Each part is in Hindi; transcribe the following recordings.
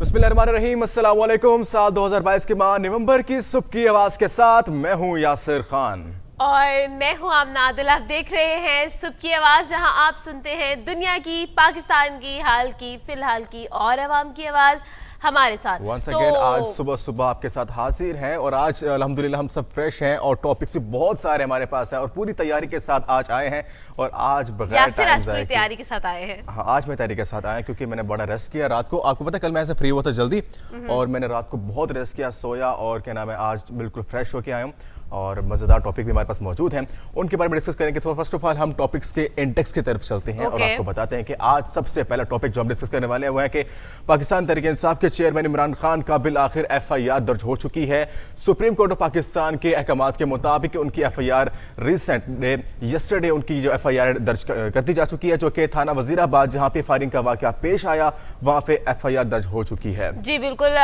बिस्मिल्लाहिर्रहमानिर्रहीम, अस्सलाम वालेकुम। साल 2022 के माह नवंबर की सुबह की आवाज के साथ मैं हूं यासिर खान और मैं हूं आमना आदिल। आप देख रहे हैं सुबह की आवाज़, जहां आप सुनते हैं दुनिया की, पाकिस्तान की, हाल की, फिलहाल की और अवाम की आवाज़ हमारे साथ। वंस अगेन आज सुबह सुबह आपके साथ हाजिर हैं और आज अल्हम्दुलिल्लाह हम सब फ्रेश हैं और टॉपिक्स भी बहुत सारे हमारे पास हैं और पूरी तैयारी के साथ आज आए हैं। और आज बगैर टाइम ज़ाया किए तैयारी के साथ आए हैं। हाँ, आज मैं तैयारी के साथ आया क्योंकि मैंने बड़ा रेस्ट किया रात को। आपको पता है कल मैं ऐसे फ्री हुआ था जल्दी और मैंने रात को बहुत रेस्ट किया, सोया और क्या नाम है आज बिल्कुल फ्रेश होकर आया हूँ और मज़ेदार टॉपिक भी हमारे पास मौजूद हैं, उनके बारे में डिस्कस करेंगे। तो फर्स्ट ऑफ ऑल हम टॉपिक्स के इंडेक्स की तरफ चलते हैं और आपको बताते हैं कि आज सबसे पहला टॉपिक जो हम डिस्कस करने वाले हैं वो है कि पाकिस्तान तहरीक-ए-इंसाफ के चेयरमैन इमरान खान का बिल आखिर FIR दर्ज हो चुकी है। सुप्रीम कोर्ट ऑफ पाकिस्तान के अहकामात के मुताबिक उनकी FIR रिसेंट यस्टरडे उनकी जो FIR दर्ज कर दी जा चुकी है, जो कि थाना वजीराबाद जहाँ पे फायरिंग का वाक़या पेश आया वहाँ पे FIR दर्ज हो चुकी है। जी बिल्कुल।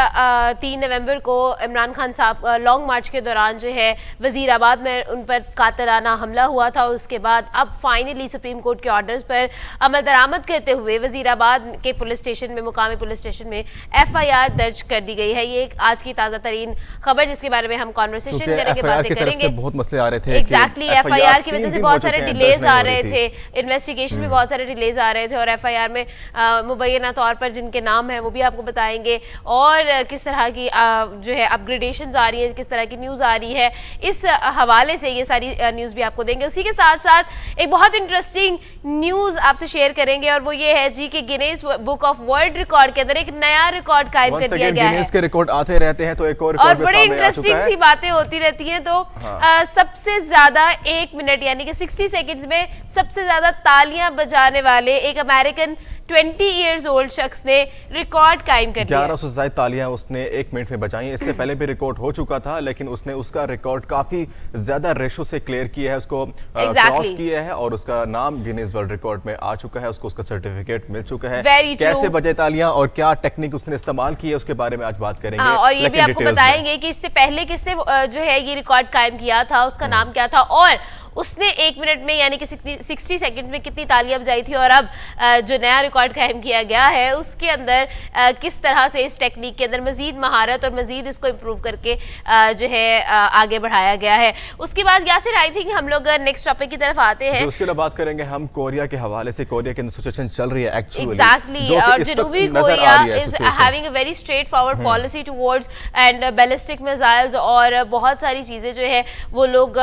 3 नवंबर को इमरान खान साहब लॉन्ग मार्च के दौरान जो है वजीराबाद में उन पर कातिलाना हमला हुआ था। उसके बाद अब फाइनली सुप्रीम कोर्ट के ऑर्डर्स पर अमल दरामद करते हुए वजीराबाद के पुलिस स्टेशन में, मुकामी पुलिस स्टेशन में FIR दर्ज कर दी गई है। ये आज की ताज़ा तरीन खबर जिसके बारे में हम कॉन्वर्सेशन करेंगे, बातें करेंगे। बहुत मसले आ रहे थे एग्जैक्टली FIR की वजह से बहुत सारे डिलेज आ रहे थे, इन्वेस्टिगेशन में बहुत सारे डिलेज आ रहे थे और FIR में मुबैना तौर पर जिनके नाम है वो भी आपको बताएंगे और किस तरह की जो है अपग्रेडेशन आ रही है, किस तरह की न्यूज़ आ रही है, इस हवाले से ये सारी न्यूज़ भी आपको देंगे। उसी के साथ साथ एक बहुत इंटरेस्टिंग न्यूज़ आपसे शेयर करेंगे और वो ये है जी कि Guinness book of world record के अंदर एक नया रिकॉर्ड कायम कर दिया गया है। गिनीज के रिकॉर्ड आते रहते हैं तो एक और बड़ी इंटरेस्टिंग सी बातें होती रहती हैं। तो सबसे ज्यादा 1 मिनट यानी कि 60 सेकंड्स में सबसे ज्यादा तालियां बजाने वाले एक अमेरिकन 20 इयर्स ओल्ड शख्स ने रिकॉर्ड कायम कर लिया। 1100 से ज्यादा तालियां उसने 1 मिनट में बजाई। इससे पहले भी रिकॉर्ड हो चुका था लेकिन उसने उसका रिकॉर्ड काफी ज्यादा रेशो से क्लियर किया है, उसको क्रॉस किया है और उसका नाम गिनीज वर्ल्ड रिकॉर्ड में आ चुका है, उसको उसका सर्टिफिकेट मिल चुका है। कैसे बजे तालियां और क्या टेक्निक उसने इस्तेमाल की है उसके बारे में आज बात करेंगे। और ये भी आपको बताएंगे कि इससे पहले किसने जो है ये रिकॉर्ड कायम किया था, उसका नाम क्या था और उसने 1 मिनट में यानी कि 60 सेकंड में कितनी तालियां बजाई थी और अब जो नया रिकॉर्ड कायम किया गया है उसके अंदर किस तरह से इस टेक्निक के अंदर मजीद महारत और मजीद इसको इम्प्रूव करके जो है आगे बढ़ाया गया है। उसके बाद यासिर आई थिंक हम लोग नेक्स्ट टॉपिक की तरफ आते हैं। उसके लिए बात करेंगे हम कोरिया के हवाले से। कोरिया के अंदर सिचुएशन चल रही है एक्चुअली एग्जैक्टली और जनूबी Korea is having a very straightforward policy towards and ballistic missiles और बहुत सारी चीजें जो है वो लोग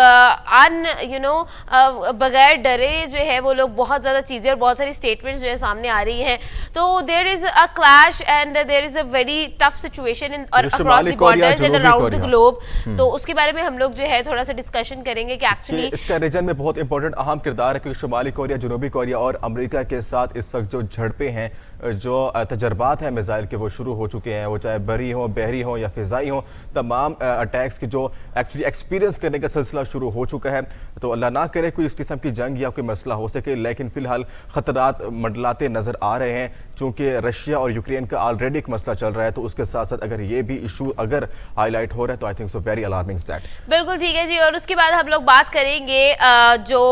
बगैर डरे जो है वो लोग बहुत ज्यादा चीजें और बहुत सारी स्टेटमेंट्स जो है सामने आ रही हैं। तो there is a clash and there is a very tough situation in और across the borders and around the globe. तो उसके बारे में हम लोग जो है थोड़ा सा डिस्कशन करेंगे कि एक्चुअली इसका रीजन में बहुत इंपॉर्टेंट अहम किरदार है क्योंकि शुमाली कोरिया, जनूबी कोरिया और अमेरिका के साथ इस वक्त जो झड़पें हैं, जो तजर्बात हैं मिसाइल के वो शुरू हो चुके हैं, वो चाहे बरी हो, बहरी हो या फिजाई हो, तमाम अटैक्स की जो एक्चुअली एक्सपीरियंस करने का सिलसिला शुरू हो चुका है। तो अल्लाह ना करे कोई इस किस्म की जंग या कोई मसला हो सके, लेकिन फिलहाल खतरात मंडलाते नजर आ रहे हैं चूंकि रशिया और यूक्रेन का ऑलरेडी एक मसला चल रहा है। तो उसके साथ साथ अगर ये भी इशू अगर हाईलाइट हो रहा है तो I think so very alarming that. बिल्कुल ठीक है जी। और उसके बाद हम लोग बात करेंगे जो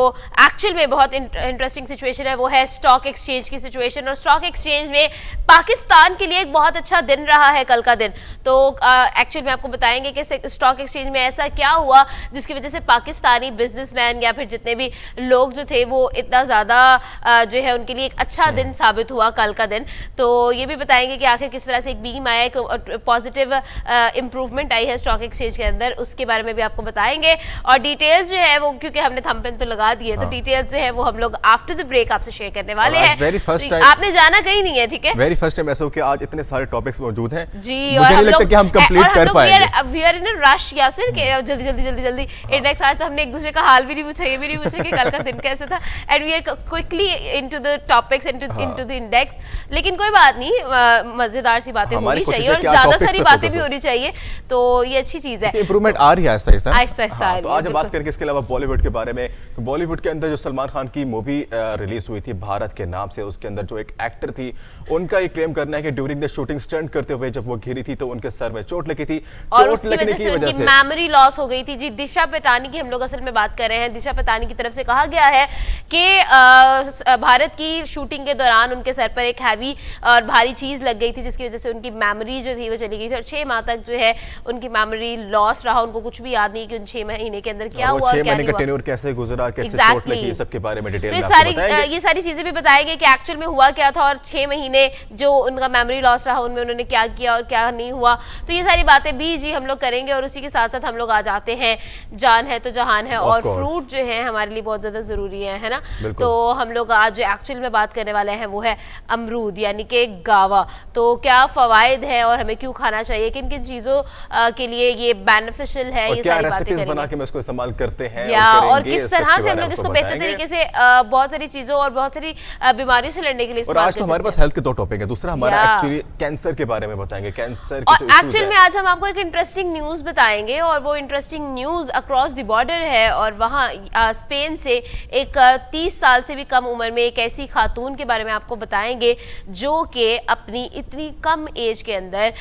एक्चुअल में बहुत इंटरेस्टिंग सिचुएशन है वो है स्टॉक एक्सचेंज की सिचुएशन। और स्टॉक एक्सचेंज में पाकिस्तान के लिए एक बहुत अच्छा दिन रहा है कल का दिन। तो एक्चुअल में आपको बताएंगे कि स्टॉक एक्सचेंज में ऐसा क्या हुआ जिसकी वजह से पाकिस्तानी बिजनेसमैन या फिर जितने भी लोग जो थे वो इतना ज्यादा जो है उनके लिए एक अच्छा दिन साबित हुआ कल का दिन। तो ये भी बताएंगे कि आखिर किस तरह से एक बीम आया, एक पॉजिटिव इंप्रूवमेंट आई है स्टॉक एक्सचेंज के अंदर, उसके बारे में भी आपको बताएंगे। और डिटेल्स जो है वो क्योंकि हमने थंबनेल तो लगा दिए तो डिटेल्स जो है वो हम लोग आफ्टर द ब्रेक आपसे शेयर करने वाले हैं। तो आपने जाना कहीं नहीं है, ठीक है। वेरी फर्स्ट टाइम ऐसा हो कि आज इतने सारे टॉपिक्स मौजूद हैं जी, मुझे नहीं लगता कि हम कंप्लीट कर पाएंगे। We are in a rush Yasir के जल्दी जल्दी जल्दी जल्दी इंडेक्स। आज तो हमने एक दूसरे का हाल भी नहीं पूछा, ये भी नहीं पूछा कि कल का दिन कैसे था and we are quickly into the topics into the index. लेकिन कोई बात नहीं, मजेदार सी बातें होनी चाहिए और ज्यादा सारी बातें भी होनी चाहिए, तो ये अच्छी चीज है। इंप्रूवमेंट आ रही है आहिस्ता आहिस्ता। तो आज बात करेंगे इसके अलावा बॉलीवुड के बारे में। बॉलीवुड के अंदर जो सलमान खान की मूवी रिलीज हुई थी भारत के नाम से, उसके अंदर जो एक एक्टर थी उनका ये क्लेम करना है कि ड्यूरिंग द शूटिंग स्टंट करते हुए जब वो गिरी थी तो उनके सर में चोट लगी थी, और चोट उसकी लगने वजह की से वजह उनकी से मेमोरी लॉस हो गई थी। जी, दिशा पटानी की हम लोग असल में बात कर रहे हैं। दिशा पटानी की तरफ से कहा गया है कि भारत की शूटिंग के दौरान उनके सर पर एक हैवी और भारी चीज लग गई थी, जिसकी वजह से उनकी मेमोरी जो थी वो चली गई थी और 6 माह तक जो है उनकी मेमोरी लॉस रहा। उनको कुछ भी याद नहीं कि उन 6 महीने के अंदर क्या हुआ और 6 क्या महीने नहीं का हुआ। टेन्योर कैसे गुजरा, कैसे Exactly. चोट लगी, सबके बारे में डिटेल तो में आपको बताएंगे। ये सारी चीजें भी बताएंगे कि एक्चुअल में हुआ क्या था और 6 महीने जो उनका मेमोरी लॉस रहा उनमें उन्होंने क्या किया और क्या नहीं हुआ। तो ये सारी बातें भी जी हम लोग करेंगे और उसी के साथ साथ हम लोग आ जाते हैं जान है तो जहान है, और फ्रूट जो है हमारे लिए बहुत ज्यादा जरूरी है ना। तो हम लोग आज जो एक्चुअल में बात करने वाले हैं वो है अमरूद यानी कि गावा। तो क्या फवायद है और हमें क्यों खाना चाहिए, किन किन चीजों के लिए ये बेनिफिशियल है, ये सारी बातें करेंगे। बना के हम इसको इस्तेमाल करते हैं और किस तरह से हम लोग इसको बेहतर तरीके से बहुत सारी चीजों और बहुत सारी बीमारियों से लड़ने के लिए और आज तो हमारे पास हेल्थ के 2 टॉपिक है। दूसरा हमारा एक्चुअली कैंसर के बारे में बताएंगे, कैंसर के और एक्चुअल में आज हम आपको एक इंटरेस्टिंग न्यूज बताएंगे और वो interesting news across the border है। और वहाँ स्पेन से एक 30 साल से भी कम उम्र में एक ऐसी खातून के बारे में आपको बताएंगे जो कि अपनी इतनी कम एज के अंदर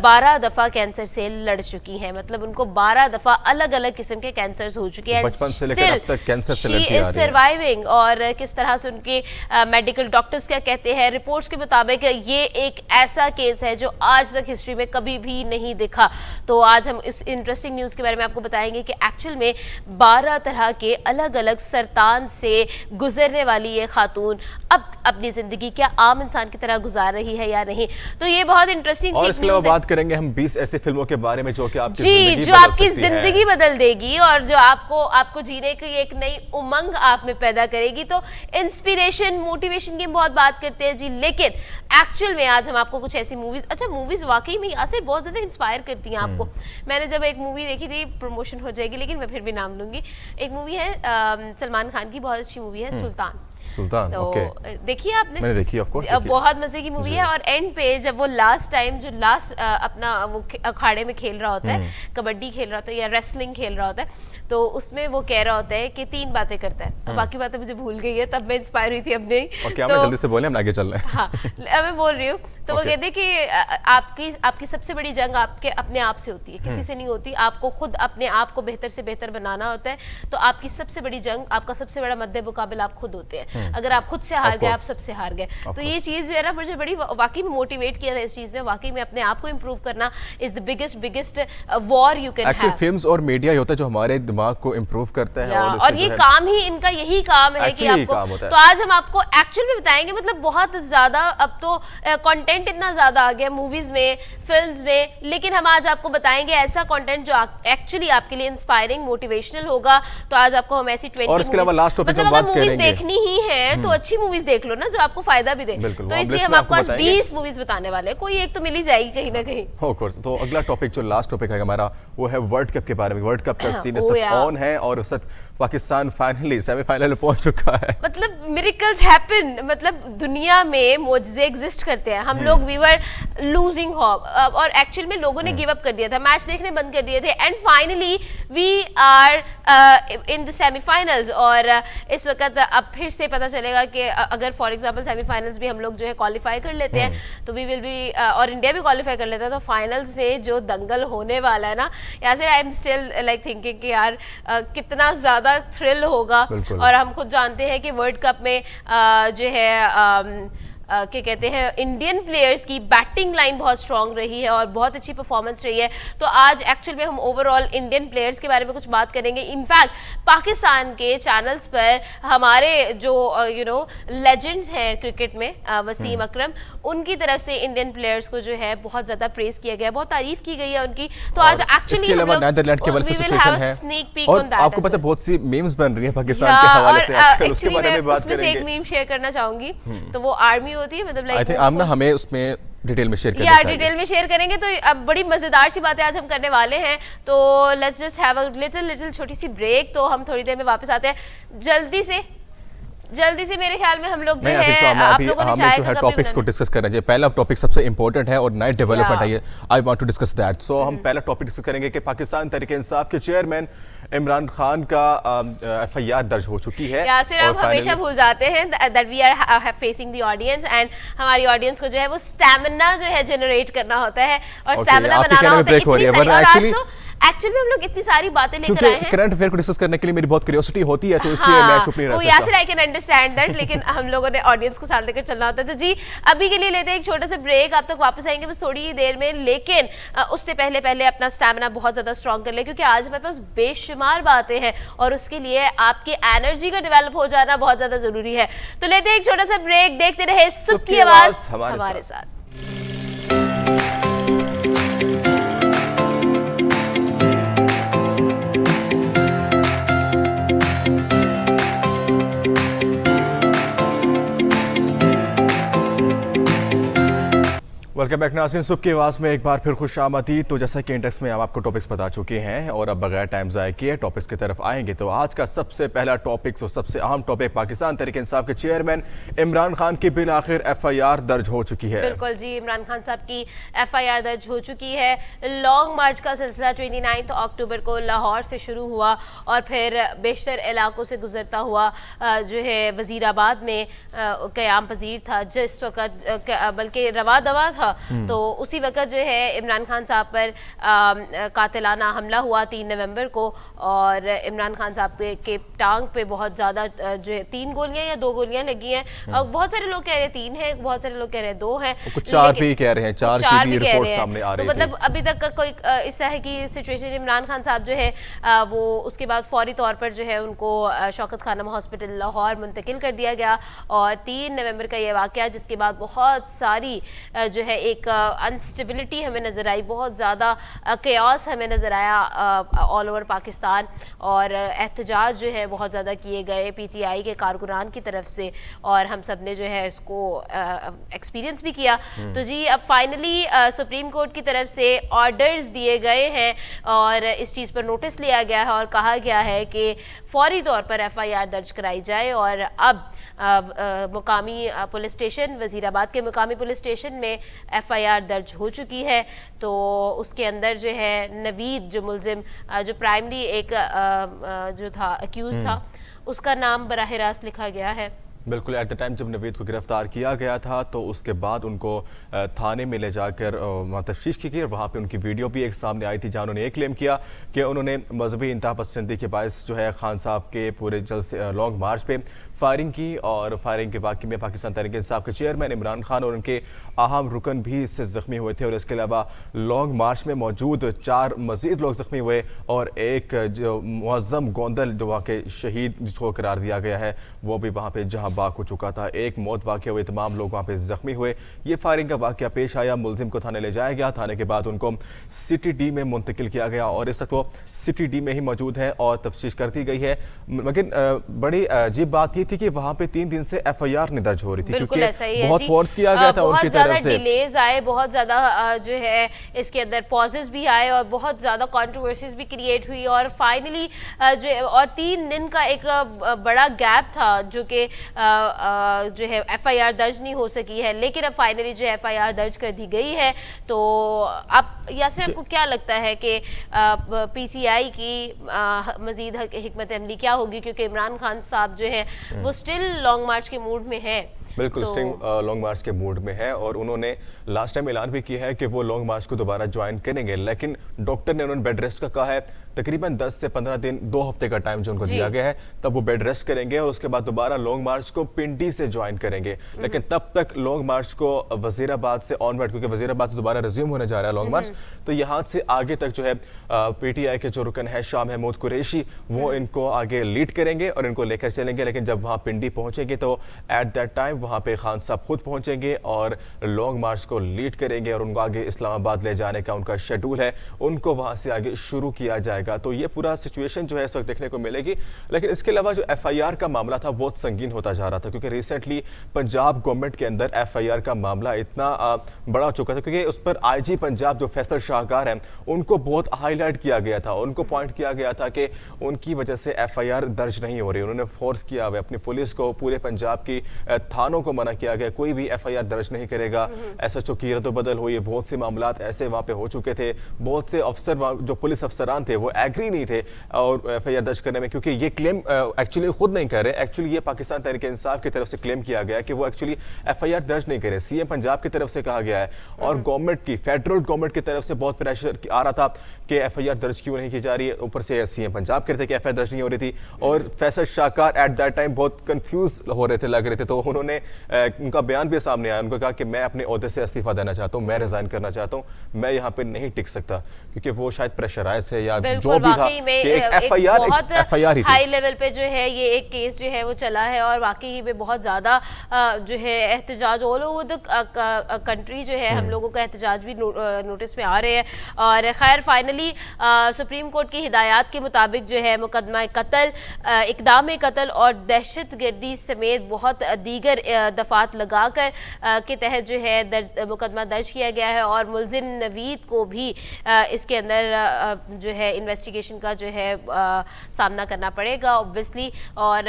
12 दफा कैंसर से लड़ चुकी हैं। मतलब उनको 12 दफा अलग अलग किस्म के कैंसर हो चुके हैं, बचपन से लेकर अब तक कैंसर से लड़ती आ रही है। सर्वाइविंग। और किस तरह से उनके मेडिकल डॉक्टर्स क्या कहते हैं, रिपोर्ट्स के मुताबिक ये एक ऐसा केस है जो आज तक हिस्ट्री में कभी भी नहीं दिखा। तो आज हम इस इंटरेस्टिंग न्यूज के बारे में आपको बताएंगे कि एक्चुअल में 12 तरह के अलग अलग सरतान से गुजरने वाली ये खातून अब अपनी जिंदगी क्या आम इंसान की तरह गुजार रही है या नहीं। तो ये बहुत इंटरेस्टिंग और इसके अलावा बात करेंगे हम 20 ऐसी फिल्मों के बारे में जो कि आपकी जिंदगी बदल देगी और जो आपको जीने की एक नई उमंग आप में पैदा करेगी। तो इंस्पिरेशन मोटिवेशन की बहुत बात करते हैं जी, लेकिन एक्चुअल में आज हम आपको कुछ ऐसी मूवीज, अच्छा मूवीज वाकई में यासिर बहुत ज्यादा इंस्पायर करती हैं आपको। मैंने जब एक मूवी देखी थी, प्रमोशन हो जाएगी लेकिन मैं फिर भी नाम लूंगी, एक मूवी है सलमान खान की, बहुत अच्छी मूवी है सुल्तान। तो ओके, देखिए आपने? मैंने देखी, ऑफ कोर्स। बहुत मजे की मूवी है। और एंड पे जब वो लास्ट अपना वो अखाड़े में खेल रहा होता है, कबड्डी खेल रहा होता है या रेसलिंग खेल रहा होता है, तो उसमें वो कह रहा होता है कि 3 बातें करता है। बाकी बातें मुझे भूल गई है, तब मैं इंस्पायर हुई थी अपने। और क्या मैं जल्दी से बोले, हम आगे चल रहे हैं। हाँ, मैं बोल रही हूँ। तो वो कहते हैं कि आपकी सबसे बड़ी जंग आपके अपने आप से होती है, किसी से नहीं होती। आपको खुद अपने आप को बेहतर से बेहतर बनाना होता है। तो आपकी सबसे बड़ी जंग, आपका सबसे बड़ा मद्दे मुकाबिला आप खुद होते हैं। अगर आप खुद से हार गए, आप सबसे हार गए। तो ये चीज जो है ना, मुझे बड़ी वाकई में मोटिवेट किया था इस चीज ने। वाकई में अपने आप को इंप्रूव करना is the biggest war you can have. Actually films और मीडिया ही होता है जो हमारे दिमाग को इंप्रूव करता है। और ये काम ही इनका यही काम है कि आपको, तो आज हम आपको एक्चुअल में बताएंगे। मतलब बहुत ज्यादा अब तो कंटेंट इतना ज्यादा आ गया मूवीज में, फिल्म्स में, लेकिन हम आज आपको बताएंगे ऐसा कंटेंट जो एक्चुअली आपके लिए इंस्पायरिंग मोटिवेशनल होगा। तो आज आपको हम ऐसी 20 और इसके अलावा लास्ट टॉपिक मतलब अगर मूवीज देखनी ही है तो अच्छी मूवीज देख लो ना, जो आपको फायदा भी दे। तो इसलिए हम आपको आज 20 मूवीज बताने वाले हैं, कोई एक तो मिल ही जाएगी कहीं ना कहीं। Of course. तो अगला टॉपिक जो लास्ट टॉपिक है हमारा वो है वर्ल्ड कप के बारे में। वर्ल्ड कप का सीन इस वक्त ऑन है और उस वक्त पाकिस्तान फाइनली सेमीफाइनल में पहुंच चुका है। मतलब मिरेकल्स हैपन, मतलब दुनिया में मोजज़े एग्जिस्ट करते हैं। हम लोग वी वर लूजिंग होप और एक्चुअल में लोगों ने गिव अप कर दिया था, मैच देखने बंद कर दिए थे, and finally we are in the semifinals. और इस वक्त अब फिर से पता चलेगा कि अगर फॉर एग्जांपल सेमीफाइनल्स भी हम लोग जो है क्वालिफाई कर लेते हैं तो वी विल बी, और इंडिया भी क्वालिफाई कर लेता है, तो फाइनल्स में जो दंगल होने वाला है ना, यहाँ से I am still like thinking कि यार कितना ज्यादा थ्रिल होगा। और हम खुद जानते हैं कि वर्ल्ड कप में जो है क्या कहते हैं, इंडियन प्लेयर्स की बैटिंग लाइन बहुत स्ट्रांग रही है और बहुत अच्छी परफॉर्मेंस रही है। तो आज एक्चुअल में हम ओवरऑल इंडियन प्लेयर्स के बारे में कुछ बात करेंगे। इनफैक्ट पाकिस्तान के चैनल्स पर हमारे जो लेजेंड्स हैं क्रिकेट में, वसीम अकरम, उनकी तरफ से इंडियन प्लेयर्स को जो है बहुत ज्यादा प्रेज किया गया, बहुत तारीफ की गई है उनकी। तो आज एक्चुअली नीदरलैंड के बारे में सिचुएशन है और आपको पता है बहुत सी मीम्स बन रही है पाकिस्तान के हवाले से आजकल, उसके बारे में बात करेंगे। उसमें से एक मीम शेयर करना चाहूंगी, तो वो आर्मी होती है, मतलब आई थिंक आमना हमें उसमें डिटेल में शेयर करना चाहिए। डिटेल में शेयर करेंगे। तो अब बड़ी मजेदार सी बातें आज हम करने वाले हैं। तो let's just have a little छोटी सी ब्रेक। तो हम थोड़ी देर में वापस आते हैं जल्दी से। जल्दी से मेरे ख्याल में हम लोग जो नहीं, I think so, है मैं आप अभी लोगों ने हमें चाय जो का है कप भी टॉपिक्स को बनाना- डिस्कस करना चाहिए। पहला टॉपिक सबसे इंपॉर्टेंट है और नई डेवलपमेंट है Yeah. Yeah, I want to discuss that. So हम पहला टॉपिक डिस्कस करेंगे कि पाकिस्तान तहरीक-ए-इंसाफ के चेयरमैन इमरान खान का एफआईआर दर्ज हो चुकी है। यासिर, और आप हमेशा finally- भूल जाते हैं that we are facing the audience and हमारी ऑडियंस को जो है वो स्टैमिना जो है जनरेट करना होता है और Okay, स्टैमिना आपके बनाना कहने में होता है break हो रही है, इतनी सारी, वरना और आज actually- तो एक्चुअली में हम लोग इतनी सारी बातें लेकर क्योंकि आए हैं। करंट अफेयर को डिस्कस करने के लिए मेरी बहुत क्यूरियोसिटी होती है, तो इसलिए मैं चुप नहीं रह वो सकता। Yasir, I can understand that, लेकिन हम लोगों ने ऑडियंस को साथ लेकर चलना होता है। तो जी अभी के लिए लेते हैं एक छोटा सा ब्रेक, आप तक वापस आएंगे बस थोड़ी ही देर में, लेकिन उससे पहले अपना स्टैमिना बहुत ज्यादा स्ट्रॉन्ग कर ले, क्योंकि आज हमारे पास बेशुमार बातें हैं और उसके लिए आपकी एनर्जी का डेवलप हो जाना बहुत ज्यादा जरूरी है। तो लेते हैं एक छोटा सा ब्रेक, देखते रहे सुबह की आवाज हमारे साथ। वेलकम बैक नाज़रीन, सुबह की आवाज़ में एक बार फिर खुश आमदीद। तो जैसा कि इंडेक्स में हम आपको टॉपिक्स बता चुके हैं और अब बगैर टाइम ज़ाय किए टॉपिक्स की तरफ आएंगे। तो आज का सबसे पहला टॉपिक्स और सबसे अहम टॉपिक, पाकिस्तान तहरीक इंसाफ के चेयरमैन इमरान खान की बिल आखिर एफआईआर दर्ज हो चुकी है। बिल्कुल जी, इमरान खान साहब की एफआईआर दर्ज हो चुकी है। लॉन्ग मार्च का सिलसिला 29 अक्टूबर को लाहौर से शुरू हुआ और फिर बेशतर इलाकों से गुजरता हुआ जो है वजीराबाद में क़याम पजीर था, जिस वक्त बल्कि रवा दवा था। तो उसी वक्त जो है इमरान खान साहब पर कातिलाना हमला हुआ 3 नवंबर को, और इमरान खान साहब के टांग पे बहुत ज़्यादा जो है 3 गोलियां या 2 गोलियां लगी हैं। बहुत सारे लोग कह रहे हैं 3 है, बहुत सारे लोग कह रहे हैं 2 है, कुछ 4 भी कह रहे हैं, 4 की भी रिपोर्ट हैं। सामने आ तो रही मतलब थी। अभी तक का कोई इस तरह की सिचुएशन, इमरान खान साहब जो है वो उसके बाद फौरी तौर पर जो है उनको शौकत खानम हॉस्पिटल लाहौर मुंतकिल कर दिया गया। और 3 नवंबर का ये वाक़या, जिसके बाद बहुत सारी जो है एक अनस्टेबिलिटी हमें नज़र आई, बहुत ज़्यादा केओस हमें नज़र आया ऑल ओवर पाकिस्तान, और एहतजाज जो है बहुत ज़्यादा किए गए पीटीआई के कारकुनान की तरफ से, और हम सब ने जो है इसको एक्सपीरियंस भी किया। तो जी अब फाइनली सुप्रीम कोर्ट की तरफ से ऑर्डर्स दिए गए हैं और इस चीज़ पर नोटिस लिया गया है और कहा गया है कि फौरी तौर पर एफआईआर दर्ज कराई जाए। और अब मुकामी पुलिस स्टेशन, वजीराबाद के मुकामी पुलिस स्टेशन में एफआईआर दर्ज हो चुकी है। तो उसके अंदर जो है नवीद, जो मुलजिम, जो प्राइमरी एक जो था अक्यूज था, उसका नाम बराह रास्त लिखा गया है। बिल्कुल, एट द टाइम जब नवीद को गिरफ्तार किया गया था तो उसके बाद उनको थाने में ले जाकर वहाँ तफ्तीश की गई और वहाँ पे उनकी वीडियो भी एक सामने आई थी, जहाँ उन्होंने एक क्लेम किया कि उन्होंने मजहबी इंतहा पसंदी के बायस जो है खान साहब के पूरे जलसे लॉन्ग मार्च पे फायरिंग की, और फायरिंग के वाक़े में पाकिस्तान तहरीक इंसाफ के चेयरमैन इमरान खान और उनके अहम रुकन भी इससे ज़ख्मी हुए थे। और इसके अलावा लॉन्ग मार्च में मौजूद 4 मज़ीद लोग ज़ख्मी हुए और एक जो मुअज़्ज़म गोंदल जो वहाँ के शहीद जिसको करार दिया गया है वो भी वहाँ पर जहाँ बाग हो चुका था। एक मौत वाक़ हुए, तमाम लोग वहाँ पे ज़ख्मी हुए। ये फायरिंग का वाक़या पेश आया, मुलजिम को थाने ले जाया गया, थाने के बाद उनको सिटी डी में मुंतकिल किया गया और इस वक्त वो सिटी डी में ही मौजूद है और तफ्तीश कर दी गई है। लेकिन बड़ी अजीब बात ये थी कि वहाँ पे 3 दिन से एफआईआर नहीं दर्ज हो रही थी, क्योंकि बहुत फोर्स किया गया था उनकी तरफ से। डिलेज आए, बहुत ज़्यादा जो है इसके अंदर पॉजेस भी आए और बहुत ज़्यादा कंट्रोवर्सीज भी क्रिएट हुई, और फाइनली जो और 3 दिन का एक बड़ा गैप था जो कि जो है एफआईआर दर्ज नहीं हो सकी है। लेकिन अब फाइनली जो एफआईआर दर्ज कर दी गई है। तो अब यासिर, आपको क्या लगता है कि पीसीआई की मजीद हिकमत अमली क्या होगी, क्योंकि इमरान खान साहब जो है वो स्टिल लॉन्ग मार्च के मूड में है? बिल्कुल, स्टिंग लॉन्ग मार्च के मूड में है और उन्होंने लास्ट टाइम ऐलान भी किया है कि वो लॉन्ग मार्च को दोबारा ज्वाइन करेंगे, लेकिन डॉक्टर ने उन्होंने बेड रेस्ट का कहा है। तकरीबन 10 से 15 दिन, 2 हफ्ते का टाइम जो उनको दिया गया है, तब वो बेड रेस्ट करेंगे और उसके बाद दोबारा लॉन्ग मार्च को पिंडी से ज्वाइन करेंगे। लेकिन तब तक लॉन्ग मार्च को वजीराबाद से ऑनवर्ड, क्योंकि वजीराबाद से दोबारा रिज्यूम होने जा रहा है लॉन्ग मार्च, तो यहाँ से आगे तक जो है पीटीआई के जो रुकन है शाह महमूद कुरैशी, वो इनको आगे लीड करेंगे और इनको लेकर चलेंगे। लेकिन जब वहाँ पिंडी पहुँचेंगे तो एट दैट टाइम वहाँ पे खान साहब खुद पहुँचेंगे और लॉन्ग मार्च को लीड करेंगे और उनको आगे इस्लामाबाद ले जाने का उनका शेड्यूल है, उनको वहाँ से आगे शुरू किया जाएगा। जाएगा। तो ये पूरा सिचुएशन जो है इस वक्त देखने को मिलेगी। लेकिन इसके अलावा जो FIR का मामला था बहुत संगीन होता जा रहा था, क्योंकि रिसेंटली पंजाब गवर्नमेंट के अंदर FIR का मामला इतना बड़ा हो चुका था, क्योंकि उस पर IG पंजाब जो फैसल शाहकार हैं उनको बहुत हाईलाइट किया गया था, उनको पॉइंट किया गया था कि उनकी वजह से FIR दर्ज नहीं हो रही। उन्होंने फोर्स किया हुआ अपनी पुलिस को, पूरे पंजाब की थानों को मना किया गया, कोई भी FIR दर्ज नहीं करेगा। SHO की रद्दोबदल हुई, बहुत से मामला ऐसे वहाँ पे हो चुके थे, बहुत से अफसर जो पुलिस अफसरान थे वो एग्री नहीं थे और FIR दर्ज करने में, क्योंकि ये क्लेम एक्चुअली खुद नहीं कर रहे, एक्चुअली ये पाकिस्तान तहरीक इंसाफ की तरफ से क्लेम किया गया है कि वो एक्चुअली FIR दर्ज नहीं करे। CM पंजाब की तरफ से कहा गया है और गवर्नमेंट की, फेडरल गवर्नमेंट की तरफ से बहुत प्रेशर आ रहा था कि FIR दर्ज क्यों नहीं की जा रही है। ऊपर से CM पंजाब कहते थे कि FIR दर्ज नहीं हो रही थी और फैसल शाहकार एट दैट टाइम बहुत कंफ्यूज हो रहे थे, लग रहे थे। तो उन्होंने उनका बयान भी सामने आया, उनको कहा कि मैं अपने ओहदे से इस्तीफा देना चाहता हूँ, मैं रिजाइन करना चाहता हूँ, मैं यहाँ पे नहीं टिक सकता, क्योंकि वो शायद प्रेशराइज है या जो भी था कि एक FIR ही हाई लेवल पे जो है ये एक केस जो है वो चला है और वाकई में बहुत ज्यादा जो है एहतजाज ऑल ओवर द कंट्री जो है हम लोगों का एहतजाज भी नोटिस में आ रहे हैं। और खैर फाइनली सुप्रीम कोर्ट की हिदायत के मुताबिक जो है मुकदमा कत्ल, इकदाम कत्ल और दहशत गर्दी समेत बहुत दीगर दफात लगाकर के तहत जो है मुकदमा दर्ज किया गया है और मुलजिम नवीद को भी इसके अंदर जो है इन्वेस्टिगेशन का जो है सामना करना पड़ेगा ऑब्वियसली। और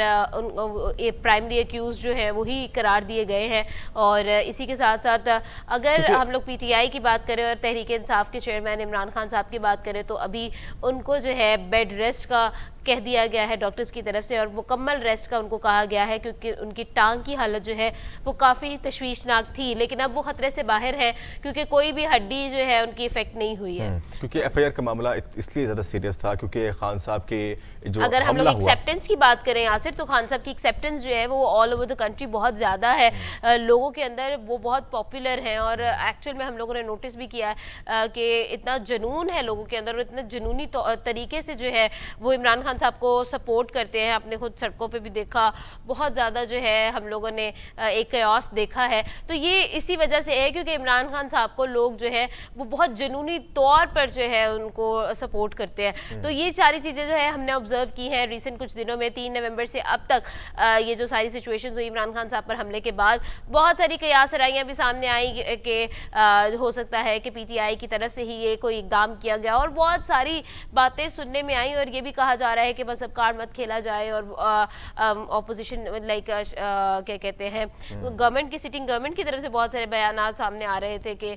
प्राइमरी एक्यूज जो है वही करार दिए गए हैं। और इसी के साथ साथ अगर हम लोग PTI की बात करें और तहरीक इंसाफ के चेयरमैन इमरान खान साहब की बात करें तो अभी उनको जो है बेड रेस्ट का कह दिया गया है डॉक्टर्स की तरफ से और मुकम्मल रेस्ट का उनको कहा गया है, क्योंकि उनकी टांग की हालत जो है वो काफ़ी तशवीशनाक थी। लेकिन अब वो खतरे से बाहर है क्योंकि कोई भी हड्डी जो है उनकी इफेक्ट नहीं हुई है। क्योंकि FIR का मामला इसलिए ज़्यादा सीरियस था क्योंकि खान साहब के जो अगर हम लोग एक्सेप्टेंस की बात करें यासिर, तो खान साहब की एक्सेप्टेंस जो है वो ऑल ओवर द कंट्री बहुत ज़्यादा है, लोगों के अंदर वो बहुत पॉपुलर हैं। और एक्चुअल में हम लोगों ने नोटिस भी किया है कि इतना जुनून है लोगों के अंदर और इतना जुनूनी तरीके से जो है वो इमरान खान साहब को सपोर्ट करते हैं। अपने खुद सड़कों पे भी देखा, बहुत ज़्यादा जो है हम लोगों ने एक कयास देखा है। तो ये इसी वजह से है क्योंकि इमरान खान साहब को लोग जो है वो बहुत जुनूनी तौर पर जो है उनको सपोर्ट करते हैं। तो ये सारी चीज़ें जो है हमने ऑब्जर्व की हैं रिसेंट कुछ दिनों में। 3 नवंबर से अब तक ये जो सारी सिचुएशन हुई इमरान खान साहब पर हमले के बाद, बहुत सारी कयासराइयाँ भी सामने आई कि हो सकता है कि PTI की तरफ से ही ये कोई इकदाम किया गया और बहुत सारी बातें सुनने में आई। और ये भी कहा जा रहा है कि बस अब कार्ड मत खेला जाए और ऑपोजिशन लाइक क्या कहते हैं गवर्नमेंट की, सिटिंग गवर्नमेंट की तरफ से बहुत सारे बयान सामने आ रहे थे कि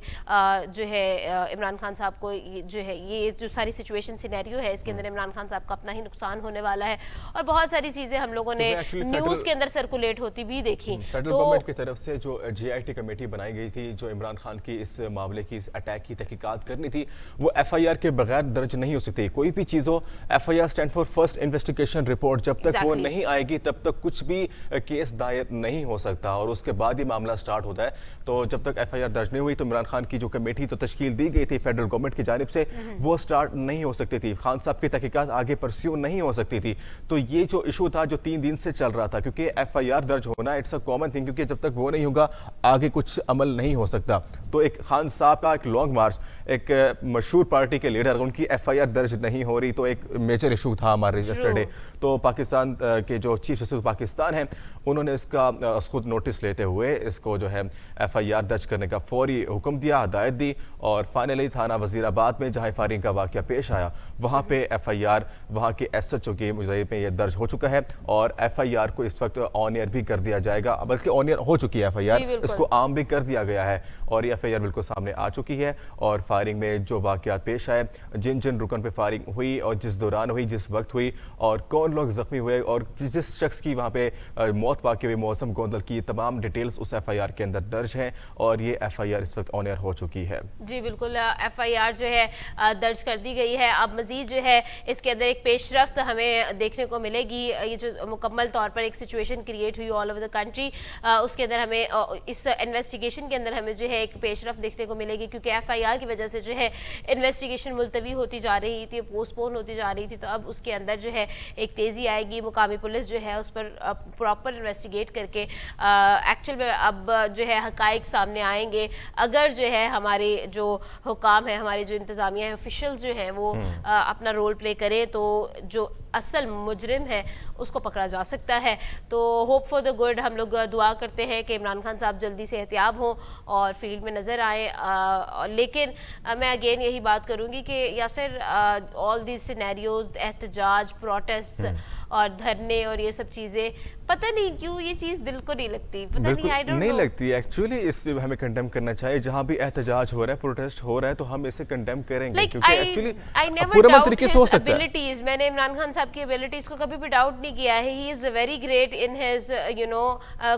जो है इमरान खान साहब को जो है ये जो सारी सिचुएशन सिनेरियो है इसके अंदर इमरान खान साहब का अपना ही नुकसान होने वाला है। और बहुत सारी चीज़ें हम लोगों ने न्यूज़ के अंदर सर्कुलेट होती भी देखी। फेडरल गवर्नमेंट की तरफ से जो GIT कमेटी बनाई गई थी जो इमरान खान की इस मामले की, इस अटैक की तहकीकात करनी थी, वो FIR के बगैर दर्ज नहीं हो सकती। कोई भी चीज़ हो, FIR stand for first investigation report, जब तक वो नहीं आएगी तब तक कुछ भी केस दायर नहीं हो सकता और उसके बाद ही मामला स्टार्ट होता है। तो जब तक FIR दर्ज नहीं हुई तो इमरान खान की जो कमेटी तो तश्कील दी गई थी फेडरल गवर्नमेंट की जानिब से, वो स्टार्ट नहीं हो सकती थी, खान साहब की तहकीकात आगे परस्यू नहीं हो सकती थी। तो ये जो इशू था जो 3 दिन से चल रहा था, क्योंकि FIR दर्ज होना इट्स अ कॉमन थिंग, क्योंकि जब तक वो नहीं होगा आगे कुछ अमल नहीं हो सकता। तो एक खान साहब का एक लॉन्ग मार्च, एक मशहूर पार्टी के लीडर, उनकी FIR दर्ज नहीं हो रही तो एक मेजर इशू था हमारे यस्टरडे। तो पाकिस्तान के जो चीफ जस्टिस पाकिस्तान हैं उन्होंने इसका खुद नोटिस लेते हुए इसको जो है FIR दर्ज करने का फौरी हुक्म दिया, हदायत दी और फाइनली थाना वजीराबाद में जहां फायरिंग का वाकया पेश आया वहां पे FIR वहां के SHO की मुजाहिद में ये दर्ज हो चुका है और FIR को इस वक्त ऑन एयर भी कर दिया जाएगा, बल्कि ऑन एयर हो चुकी है FIR, इसको आम भी कर दिया गया है और ये FIR बिल्कुल सामने आ चुकी है। और फायरिंग में जो वाकयात पेश आए, जिन जिन रुकन पे फायरिंग हुई और जिस दौरान हुई, जिस वक्त हुई और कौन लोग जख्मी हुए और जिस शख्स की वहाँ पे मौत वाक़ई हुई, मौसम गोंदल की तमाम डिटेल्स उस FIR के अंदर दर्ज हैं और ये FIR इस वक्त ऑन एयर हो चुकी है। जी बिल्कुल, FIR जो है दर्ज कर दी गई है। अब मजीद जो है इसके अंदर एक पेशरफ्त हमें देखने को मिलेगी। ये जो मुकम्मल तौर पर एक सिचुएशन क्रिएट हुई ऑल ओवर द कंट्री, उसके अंदर हमें इस इन्वेस्टिगेशन के अंदर हमें जो है एक पेशरफ्त देखने को मिलेगी, क्योंकि FIR की वजह से जो है इन्वेस्टिगेशन मुलतवी होती जा रही थी, पोस्टपोन होती जा रही थी। तो अब उसके अंदर जो है एक तेज़ी आएगी, मुकामी पुलिस जो है उस पर प्रॉपर इन्वेस्टिगेट करके एक्चुअल में अब जो है हकाइक सामने आएंगे। अगर जो है हमारे जो हुकाम है, हमारे जो इंतज़ामिया है, ऑफिशियल्स जो हैं वो अपना रोल प्ले करें तो जो असल मुजरिम है उसको पकड़ा जा सकता है। तो होप फॉर द गुड, हम लोग दुआ करते हैं कि इमरान खान साहब जल्दी से एहतियाब हों और फील्ड में नज़र आएँ। लेकिन मैं अगेन यही बात करूँगी कि यासिर, ऑल दीज सिनेरियोज, एहतजाज, प्रोटेस्ट्स और धरने और ये सब चीज़ें, पता नहीं क्यों ये चीज़ दिल को नहीं लगती, पता नहीं, आई डोंट नहीं नो। लगती एक्चुअली। इससे हमें कंडेम करना चाहिए। जहाँ भी एहतजाज हो रहा है, प्रोटेस्ट हो रहा है, तो हम इसे कंडेम करेंगे, क्योंकि एक्चुअली पूरे तरीके से हो सकता है। एबिलिटीज, मैंने इमरान खान साहब की एबिलिटीज को कभी भी डाउट नहीं किया है। He is very great in his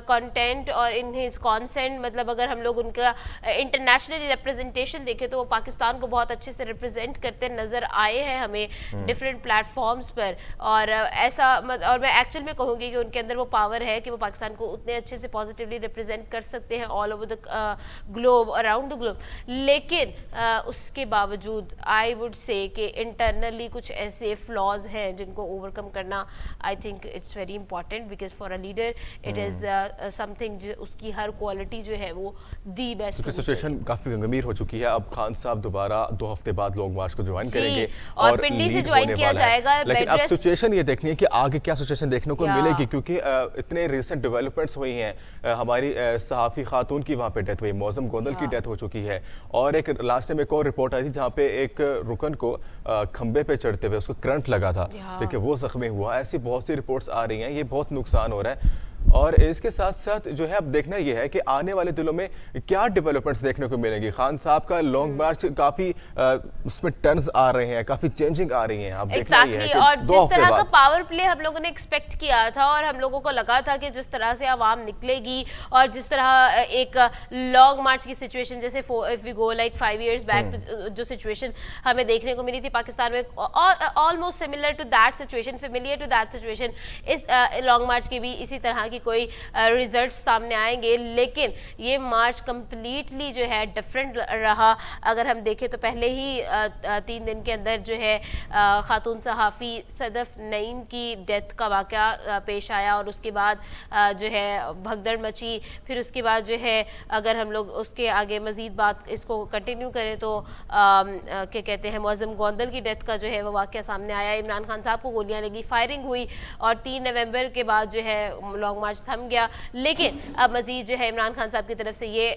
content और इन हिज कॉन्सेंट। मतलब अगर हम लोग उनका इंटरनेशनली रिप्रेजेंटेशन देखें तो वो पाकिस्तान को बहुत अच्छे से रिप्रेजेंट करते नजर आए हैं हमें डिफरेंट प्लेटफॉर्म्स पर। और ऐसा और मैं एक्चुअल में कहूँगी कि उनके अंदर वो पावर है कि वो पाकिस्तान को उतने अच्छे से पॉजिटिवली रिप्रेजेंट कर सकते हैं all over the globe, around the globe. लेकिन उसके बावजूद आई वुड से कि इंटरनली कुछ ऐसे फ्लॉज हैं जिनको ओवरकम करना, I think it's very important, because for a leader it is something, उसकी हर क्वालिटी जो है वो दी बेस्ट। सिचुएशन काफी गंभीर हो चुकी है। अब खान साहब दोबारा 2 हफ्ते बाद लॉन्ग मार्च को ज्वाइन करेंगे और पिंडी से ज्वाइन किया जाएगा। लेकिन अब सिचुएशन ये देखनी है कि आगे क्या सिचुएशन देखने को मिलेगी, क्योंकि इतने रिसेंट डेवलपमेंट्स हुई हैं। हमारी सहाफ़ी खातून की वहाँ पे डेथ हुई, मौज़म गोंदल की डेथ हो चुकी है। और एक लास्ट टाइम एक और रिपोर्ट आई थी जहाँ पे एक रुकन को खंबे पे चढ़ते हुए उसको करंट लगा था, देखिए वो जख्मी हुआ। ऐसी बहुत सी रिपोर्ट्स आ रही हैं, ये बहुत नुकसान हो रहा है। और इसके साथ साथ जो है अब देखना यह है कि आने वाले दिनों में क्या डेवलपमेंट्स देखने को मिलेंगी। खान साहब का लॉन्ग मार्च काफी उसमें टर्न्स आ रहे हैं, काफी चेंजिंग आ रही हैं। अब देखना यह है कि और जिस तरह का पावर प्ले हम लोगों ने एक्सपेक्ट किया था और हम लोगों को लगा था कि जिस तरह से आवाम निकलेगी और जिस तरह एक लॉन्ग मार्च की सिचुएशन, जैसे if we go like 5 years back, जो सिचुएशन हमें देखने को मिली थी पाकिस्तान में, almost similar to that situation, familiar to that situation, इस लॉन्ग मार्च के भी इसी तरह की कोई रिजल्ट सामने आएंगे। लेकिन ये मार्च कंप्लीटली जो है डिफरेंट रहा। अगर हम देखें तो पहले ही 3 दिन के अंदर जो है खातून सहाफ़ी सदफ नईम की डेथ का वाक़या पेश आया और उसके बाद जो है भगदड़ मची। फिर उसके बाद जो है अगर हम लोग उसके आगे मज़ीद बात इसको कंटिन्यू करें तो क्या कहते हैं, मौज़म गोंदल की डेथ का जो है वो वाक़या सामने आया। इमरान खान साहब को गोलियां लगी, फायरिंग हुई और 3 नवंबर के बाद जो है लॉन्ग मार्च थम गया। लेकिन अब मजीद जो है इमरान खान साहब की तरफ से ये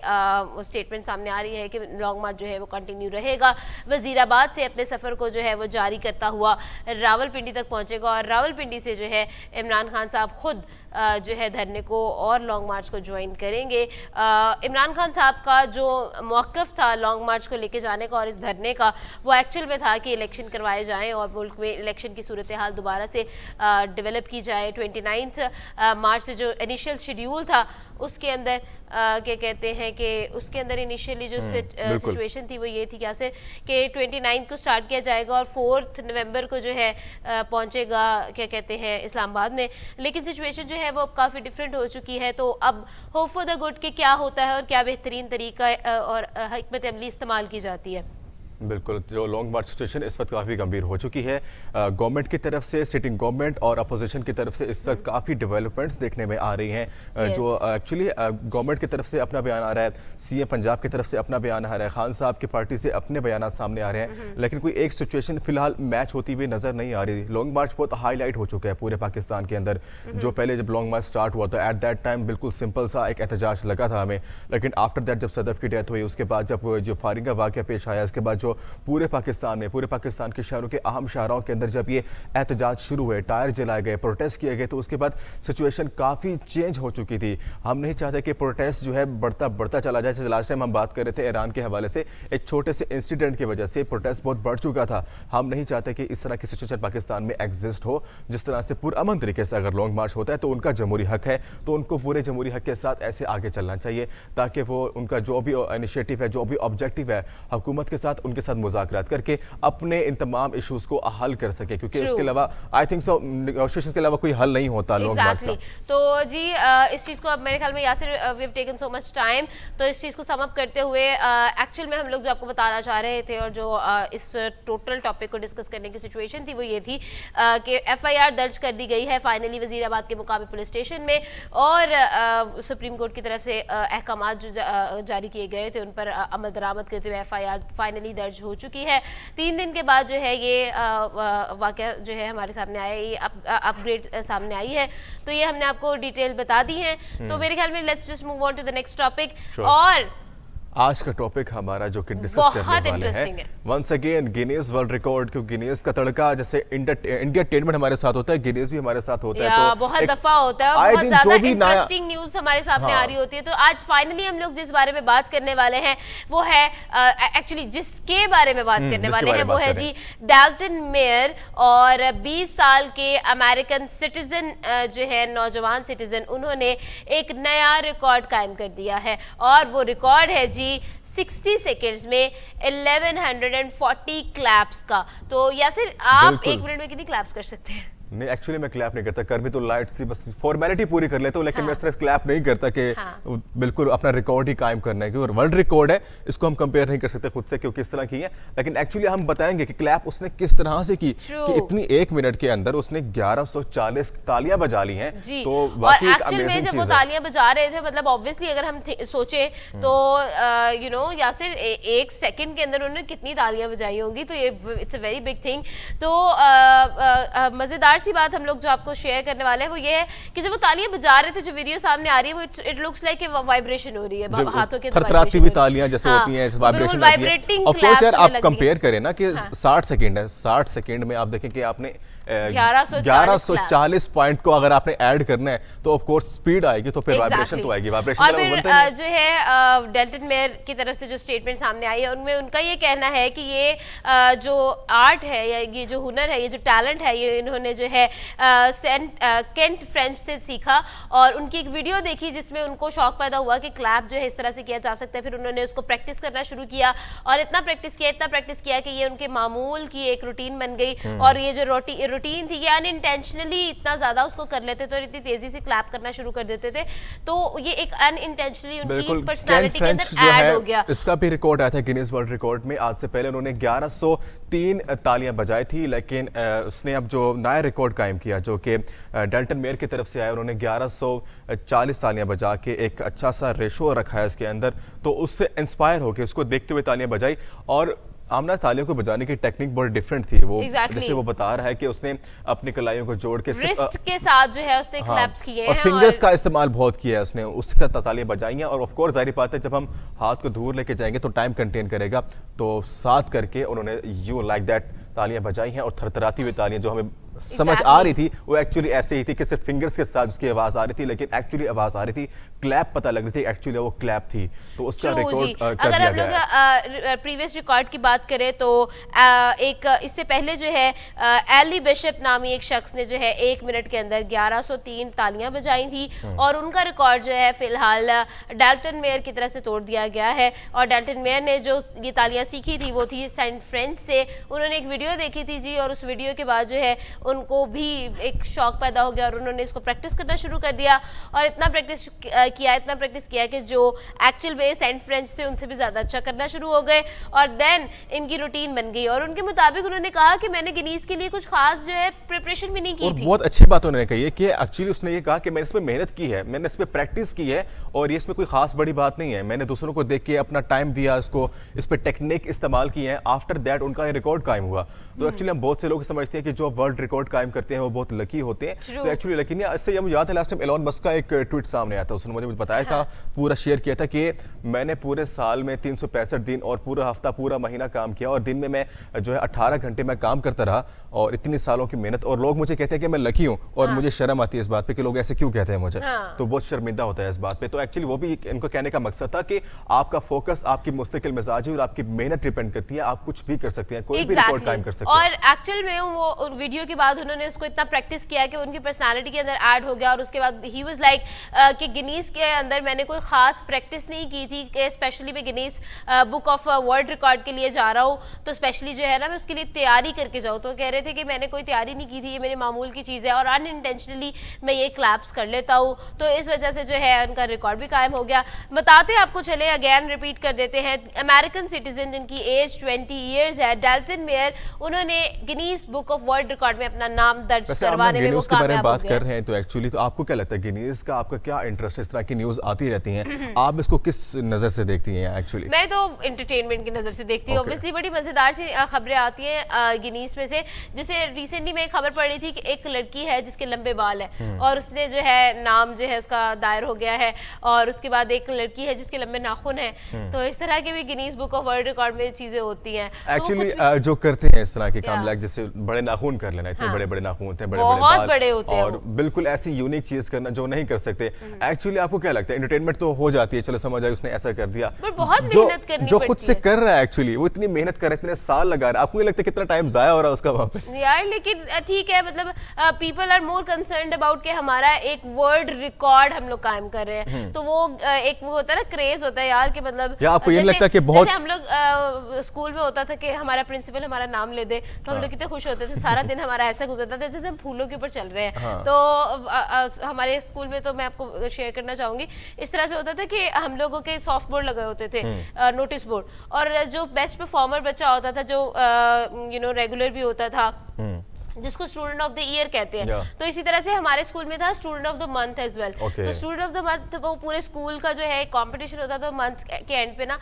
स्टेटमेंट सामने आ रही है कि लॉन्ग मार्च जो है वो कंटिन्यू रहेगा। वजीराबाद से अपने सफ़र को जो है वो जारी करता हुआ रावलपिंडी तक पहुंचेगा और रावलपिंडी से जो है इमरान खान साहब खुद जो है धरने को और लॉन्ग मार्च को ज्वाइन करेंगे। इमरान खान साहब का जो मौक़िफ़ था लॉन्ग मार्च को लेके जाने का और इस धरने का, वो एक्चुअल में था कि इलेक्शन करवाए जाएं और मुल्क में इलेक्शन की सूरत हाल दोबारा से डेवलप की जाए। 29 मार्च से जो इनिशियल शेड्यूल था उसके अंदर क्या कहते हैं कि उसके अंदर इनिशियली जो सिचुएशन थी वो ये थी क्या से कि 29 को स्टार्ट किया जाएगा और 4 नवंबर को जो है पहुंचेगा क्या कहते हैं इस्लामाबाद में। लेकिन सिचुएशन जो है वो अब काफ़ी डिफरेंट हो चुकी है। तो अब होप फॉर द गुड कि क्या होता है और क्या बेहतरीन तरीका और हिकमत अमली इस्तेमाल की जाती है। बिल्कुल, जो लॉन्ग मार्च सिचुएशन इस वक्त काफ़ी गंभीर हो चुकी है। गवर्नमेंट की तरफ से, सिटिंग गवर्नमेंट और अपोजिशन की तरफ से इस वक्त काफ़ी डेवलपमेंट्स देखने में आ रही हैं। जो एक्चुअली गवर्नमेंट की तरफ से अपना बयान आ रहा है, सीएम पंजाब की तरफ से अपना बयान आ रहा है, खान साहब की पार्टी से अपने बयान सामने आ रहे हैं, लेकिन कोई एक सिचुएशन फिलहाल मैच होती हुई नज़र नहीं आ रही। लॉन्ग मार्च बहुत हाईलाइट हो चुका है पूरे पाकिस्तान के अंदर। जो पहले जब लॉन्ग मार्च स्टार्ट हुआ था एट दैट टाइम बिल्कुल सिंपल सा एक एहतजाज लगा था हमें, लेकिन आफ्टर दैट जब सदफ की डेथ हुई, उसके बाद जब जो फायरिंग का वाक़या पेश आया, इसके बाद जो पूरे पाकिस्तान के शहरों के अहम शहरों के अंदर जब ये एहतजाज शुरू हुए, टायर जलाए गए, प्रोटेस्ट किए गए, तो उसके बाद सिचुएशन काफ़ी चेंज हो चुकी थी। हम नहीं चाहते कि प्रोटेस्ट जो है बढ़ता चला जाए। जैसे लास्ट टाइम हम बात कर रहे थे ईरान के हवाले से, एक छोटे से इंसिडेंट की वजह से प्रोटेस्ट बहुत बढ़ चुका था। हम नहीं चाहते कि इस तरह की सिचुएशन पाकिस्तान में एग्जिस्ट हो। जिस तरह से पुरअमन तरीके से अगर लॉन्ग मार्च होता है तो उनका जमहूरी हक है, तो उनको पूरे जमहूरी हक के साथ ऐसे आगे चलना चाहिए ताकि वो उनका जो भी इनिशिएटिव है, जो भी ऑब्जेक्टिव है, हुकूमत के साथ उनके साथ मुज़ाकरात करके अपने इन तमाम इश्यूज को हल कर सके, क्योंकि True. इसके अलावा आई थिंक सो नेगोशिएशन के अलावा कोई हल नहीं होता लोग बात Exactly. का। तो जी इस चीज़ को अब मेरे ख्याल में Yasir we have taken so much time, तो इस चीज़ को सम अप करते हुए एक्चुअल में हम लोग जो आपको बताना चाह रहे थे और जो इस टोटल टॉपिक को डिस्कस करने की सिचुएशन थी वो ये थी कि FIR दर्ज कर दी गई है फाइनली वजीराबाद के मुकामी पुलिस स्टेशन में, और सुप्रीम कोर्ट की तरफ से अहकामात जो जारी किए गए थे उन पर अमल दरामद करते हुए FIR फाइनली दर्ज हो चुकी है। 3 दिन के बाद जो है ये वाकया जो है हमारे सामने आया, ये अपग्रेड सामने आई है, तो ये हमने आपको डिटेल बता दी है। तो मेरे ख्याल में let's just move on to the next topic. और आज का टॉपिक हमारा जो कि डिस्कस करने वाले हैं once again Guinness world record, क्योंकि गिनीज का तड़का जैसे इंटरटेनमेंट हमारे साथ होता है, गिनीज भी हमारे साथ होता है, तो बहुत दफा होता है, बहुत ज्यादा इंटरेस्टिंग न्यूज हमारे सामने आ रही होती है। तो आज फाइनली हम लोग जिस बारे में बात करने वाले हैं वो है एक्चुअली जिसके बारे में बात करने वाले हैं वो है जी डाल्टन मेयर, और 20 साल के अमेरिकन सिटीजन जो है नौजवान सिटीजन, उन्होंने एक नया रिकॉर्ड कायम कर दिया है, और वो रिकॉर्ड है जी 60 सेकेंड्स में 1140 क्लैप्स का। तो यासिर आप 1 मिनट में कितनी क्लैप्स कर सकते हैं? नहीं, एक्चुअली मैं क्लैप नहीं करता, कर भी तो लाइट सी बस फॉर्मेलिटी पूरी कर लेता हूँ, लेकिन मैं सिर्फ क्लैप नहीं करता कि बिल्कुल अपना रिकॉर्ड ही कायम करना है, क्योंकि वर्ल्ड रिकॉर्ड है, इसको हम कंपेयर नहीं कर सकते खुद से क्योंकि इस तरह की है। लेकिन एक्चुअली हम बताएंगे कि क्लैप उसने किस तरह से की कि इतनी 1 मिनट के अंदर उसने 1140 तालियां बजा ली हैं। तो वाकई एक्चुअल में जब वो तालियां बजा रहे थे, मतलब ऑब्वियसली अगर हम सोचे तो यू नो यासिर 1 सेकंड के अंदर उन्होंने कितनी तालियां बजाई होंगी, तो ये it's a very big thing. तो मजेदार सी बात हम लोग जो आपको शेयर करने वाले हैं वो ये है कि जब वो तालियां बजा रहे थे, जो वीडियो सामने आ रही है वो इट लुक्स लाइक वाइब्रेशन हो रही है हाथों के, थरथराती हुई तालियां जैसे होती हैं, वाइब्रेशन आती है। ऑफ कोर्स यार आप कंपेयर करें ना कि 60 सेकंड है, 60 सेकंड में आप देखें कि आपने 1140 पॉइंट को अगर आपने ऐड करना है तो ऑफ कोर्स स्पीड आएगी, तो फिर वाइब्रेशन तो आएगी। वाइब्रेशन और फिर जो है डाल्टन मेयर की तरफ से जो स्टेटमेंट सामने आई है उनमें उनका ये कहना है कि ये जो आर्ट है या ये जो हुनर है, ये जो टैलेंट है, ये इन्होंने जो है केंट फ्रेंच से सीखा, और उनकी एक वीडियो देखी जिसमें उनको शौक पैदा हुआ कि क्लैप जो है इस तरह से किया जा सकता है। फिर उन्होंने उसको प्रैक्टिस करना शुरू किया, और इतना प्रैक्टिस किया कि ये उनके मामूल की एक रूटीन बन गई। और ये जो रूटीन थी, ये अनइंटेंशनली इतना ज्यादा उसको कर लेते थे और इतनी तेजी से क्लैप करना शुरू कर देते थे, तो ये एक अनइंटेंशनली उनकी पर्सनालिटी के अंदर ऐड हो गया। इसका भी रिकॉर्ड आया था गिनीज वर्ल्ड रिकॉर्ड में। आज से पहले उन्होंने 1103 तालियां बजाई थी, लेकिन उसने अब जो नया रिकॉर्ड कायम किया जो कि डाल्टन मेयर की तरफ से आया, उन्होंने 1140 तालियां बजा के एक अच्छा सा रेशो रखा है इसके अंदर, तो उससे इंस्पायर होकर उसको देखते हुए तालियां बजाई। और आमना तालियों को बजाने की टेक्निक बहुत डिफरेंट थी, वो जैसे वो बता रहा है कि उसने अपनी कलाइयों को जोड़ के रिस्ट के साथ जो है उसने क्लैप्स किए और फिंगर्स का इस्तेमाल बहुत किया है उसने, उसका तालियां बजाई हैं। और ऑफ कोर्स जाहिर बात है जब हम हाथ को दूर लेके जाएंगे तो टाइम कंटेन करेगा, तो साथ करके उन्होंने यू लाइक दैट तालियां बजाई हैं। और थरथराती हुई तालियां जो हमें समझ आ रही थी वो एक्चुअली ऐसे ही थी कि सिर्फ फिंगर्स के साथ उसकी आवाज आ रही थी, लेकिन एक्चुअली आवाज आ रही थी, क्लैप पता लग रही थी, एक्चुअली वो क्लैप थी। तो उसका रिकॉर्ड कर अगर दिया हम गया लोग प्रीवियस रिकॉर्ड की बात करें तो एक इससे पहले जो है एली बिशप नामी एक शख्स ने जो है 1 मिनट के अंदर 1103 तालियां बजाई थी, और उनका रिकॉर्ड जो है फिलहाल डाल्टन मेयर की तरफ से तोड़ दिया गया है। और डाल्टन मेयर ने जो ये तालियां सीखी थी वो थी सेंट फ्रेंच से। उन्होंने एक वीडियो देखी थी जी, और उस वीडियो के बाद जो है उनको भी एक शौक पैदा हो गया और उन्होंने इसको प्रैक्टिस करना शुरू कर दिया, और इतना प्रैक्टिस किया कि जो एक्चुअल में सेंट फ्रेंच थे उनसे भी ज्यादा अच्छा करना शुरू हो गए, और देन इनकी रूटीन बन गई। और उनके मुताबिक उन्होंने कहा कि मैंने गिनीज के लिए कुछ खास जो है प्रिपरेशन भी नहीं की थी। बहुत अच्छी बात उन्होंने कही है कि एक्चुअली उसने ये कहा कि मैंने इसमें मेहनत की है, मैंने इस पर प्रैक्टिस की है, और ये इसमें कोई खास बड़ी बात नहीं है, मैंने दूसरों को देख के अपना टाइम दिया, इसको इस पर टेक्निक इस्तेमाल की है, आफ्टर दैट उनका रिकॉर्ड कायम हुआ। तो एक्चुअली हम बहुत से लोग समझते हैं कि जो वर्ल्ड रिकॉर्ड कायम करते हैं वो बहुत लकी होते हैं, तो एक्चुअली लकी नहीं। इससे हम याद है लास्ट टाइम एलोन मस्क का एक ट्वीट सामने आया था, उसने मुझे बताया था, पूरा शेयर किया था कि मैंने पूरे साल में 365 दिन और पूरा हफ्ता पूरा महीना काम किया, और दिन में मैं जो है 18 घंटे मैं काम करता रहा, और इतनी सालों की मेहनत। और लोग मुझे कहते हैं कि मैं लकी हूँ, और मुझे शर्म आती है इस बात पे कि लोग ऐसे क्यों कहते हैं मुझे, तो बहुत शर्मिंदा होता है इस बात पे। तो एक्चुअली वो भी इनको कहने का मकसद था कि आपका फोकस आपकी मुस्तकिल मिजाज है और आपकी मेहनत डिपेंड करती है, आप कुछ भी कर सकते हैं, कोई भी रिकॉर्ड कायम कर सकते हैं। और एक्चुअल में वो वीडियो की बाद उन्होंने उसको इतना प्रैक्टिस किया कि उनकी पर्सनालिटी के अंदर ऐड हो गया, और उसके बाद ही वाज लाइक कि गिनीज के अंदर मैंने कोई खास प्रैक्टिस नहीं की थी कि स्पेशली मैं Guinness book of world record के लिए जा रहा हूँ तो स्पेशली जो है ना मैं उसके लिए तैयारी करके जाऊँ। तो कह रहे थे कि मैंने कोई तैयारी नहीं की थी, ये मेरे मामूल की चीज़ है और अनइंटेंशनली मैं ये क्लैप्स कर लेता हूँ, तो इस वजह से जो है उनका रिकॉर्ड भी कायम हो गया। बताते आपको चले, अगेन रिपीट कर देते हैं, अमेरिकन सिटीजन जिनकी एज 20 ईयर्स है, डेल्टन मेयर, उन्होंने Guinness book of world record में अपना नाम दर्ज करवाने में वो के बारे में कामयाब हो बात गए। कर रहे हैं तो एक्चुअली तो आपको क्या लगता है गिनीज का आपका क्या इंटरेस्ट है? इस तरह की न्यूज़ आती रहती हैं, आप इसको किस नज़र से देखती हैं एक्चुअली? मैं तो एंटरटेनमेंट की नज़र से देखती हूँ। ऑब्वियसली बड़ी मज़ेदार सी खबरें आती हैं गिनीज में से। जैसे रिसेंटली मैं एक खबर पढ़ रही थी कि एक लड़की है जिसके लंबे बाल हैं और उसने जो है नाम जो है उसका दायर हो गया है, और उसके बाद एक लड़की है जिसके लंबे नाखून हैं। तो इस तरह के भी Guinness book of world record में चीज़ें होती हैं एक्चुअली जो करते हैं इस तरह के काम, लाइक जैसे बड़े नाखून कर लेना, इतने बड़े बड़े नाखून होते हैं, बड़े बड़े बहुत बाल, बड़े होते हैं और बिल्कुल ऐसी यूनिक चीज करना जो नहीं कर सकते। एक्चुअली आपको क्या लगता है? एंटरटेनमेंट तो हो जाती है, चलो समझ आए उसने ऐसा कर दिया, पर बहुत जो मेहनत करनी जो खुद पड़ती से है। कर रहा है एक्चुअली, वो इतनी मेहनत कर रहा है, इतने साल लगा रहा है, आपको नहीं लगता कितना टाइम जाया हो रहा है उसका वहाँ पे? यार लेकिन ठीक है, मतलब people are more concerned about कि हमारा एक वर्ल्ड रिकॉर्ड हम लोग कायम कर रहे हैं, तो वो एक वो होता है ना क्रेज होता है यार कि मतलब या आपको ये जैसे- लगता है कि बहुत जैसे हम लोग स्कूल में होता था कि हमारा प्रिंसिपल हमारा नाम ले दे तो हम लोग कितने खुश होते थे, सारा दिन हमारा ऐसा गुजरता था जैसे हम फूलों के ऊपर चल रहे हैं। तो हमारे स्कूल में तो मैं आपको शेयर करना चाहूंगी, इस तरह से होता था कि हम लोगों के सॉफ्ट बोर्ड लगे होते थे, नोटिस बोर्ड, और जो बेस्ट परफॉर्मर बच्चा होता था, जो रेगुलर भी होता था, जिसको स्टूडेंट ऑफ द ईयर कहते हैं, तो इसी तरह से हमारे स्कूल में था student of the month as well. तो स्टूडेंट ऑफ द मंथ वो पूरे स्कूल का जो है कंपटीशन होता था मंथ के एंड पे ना,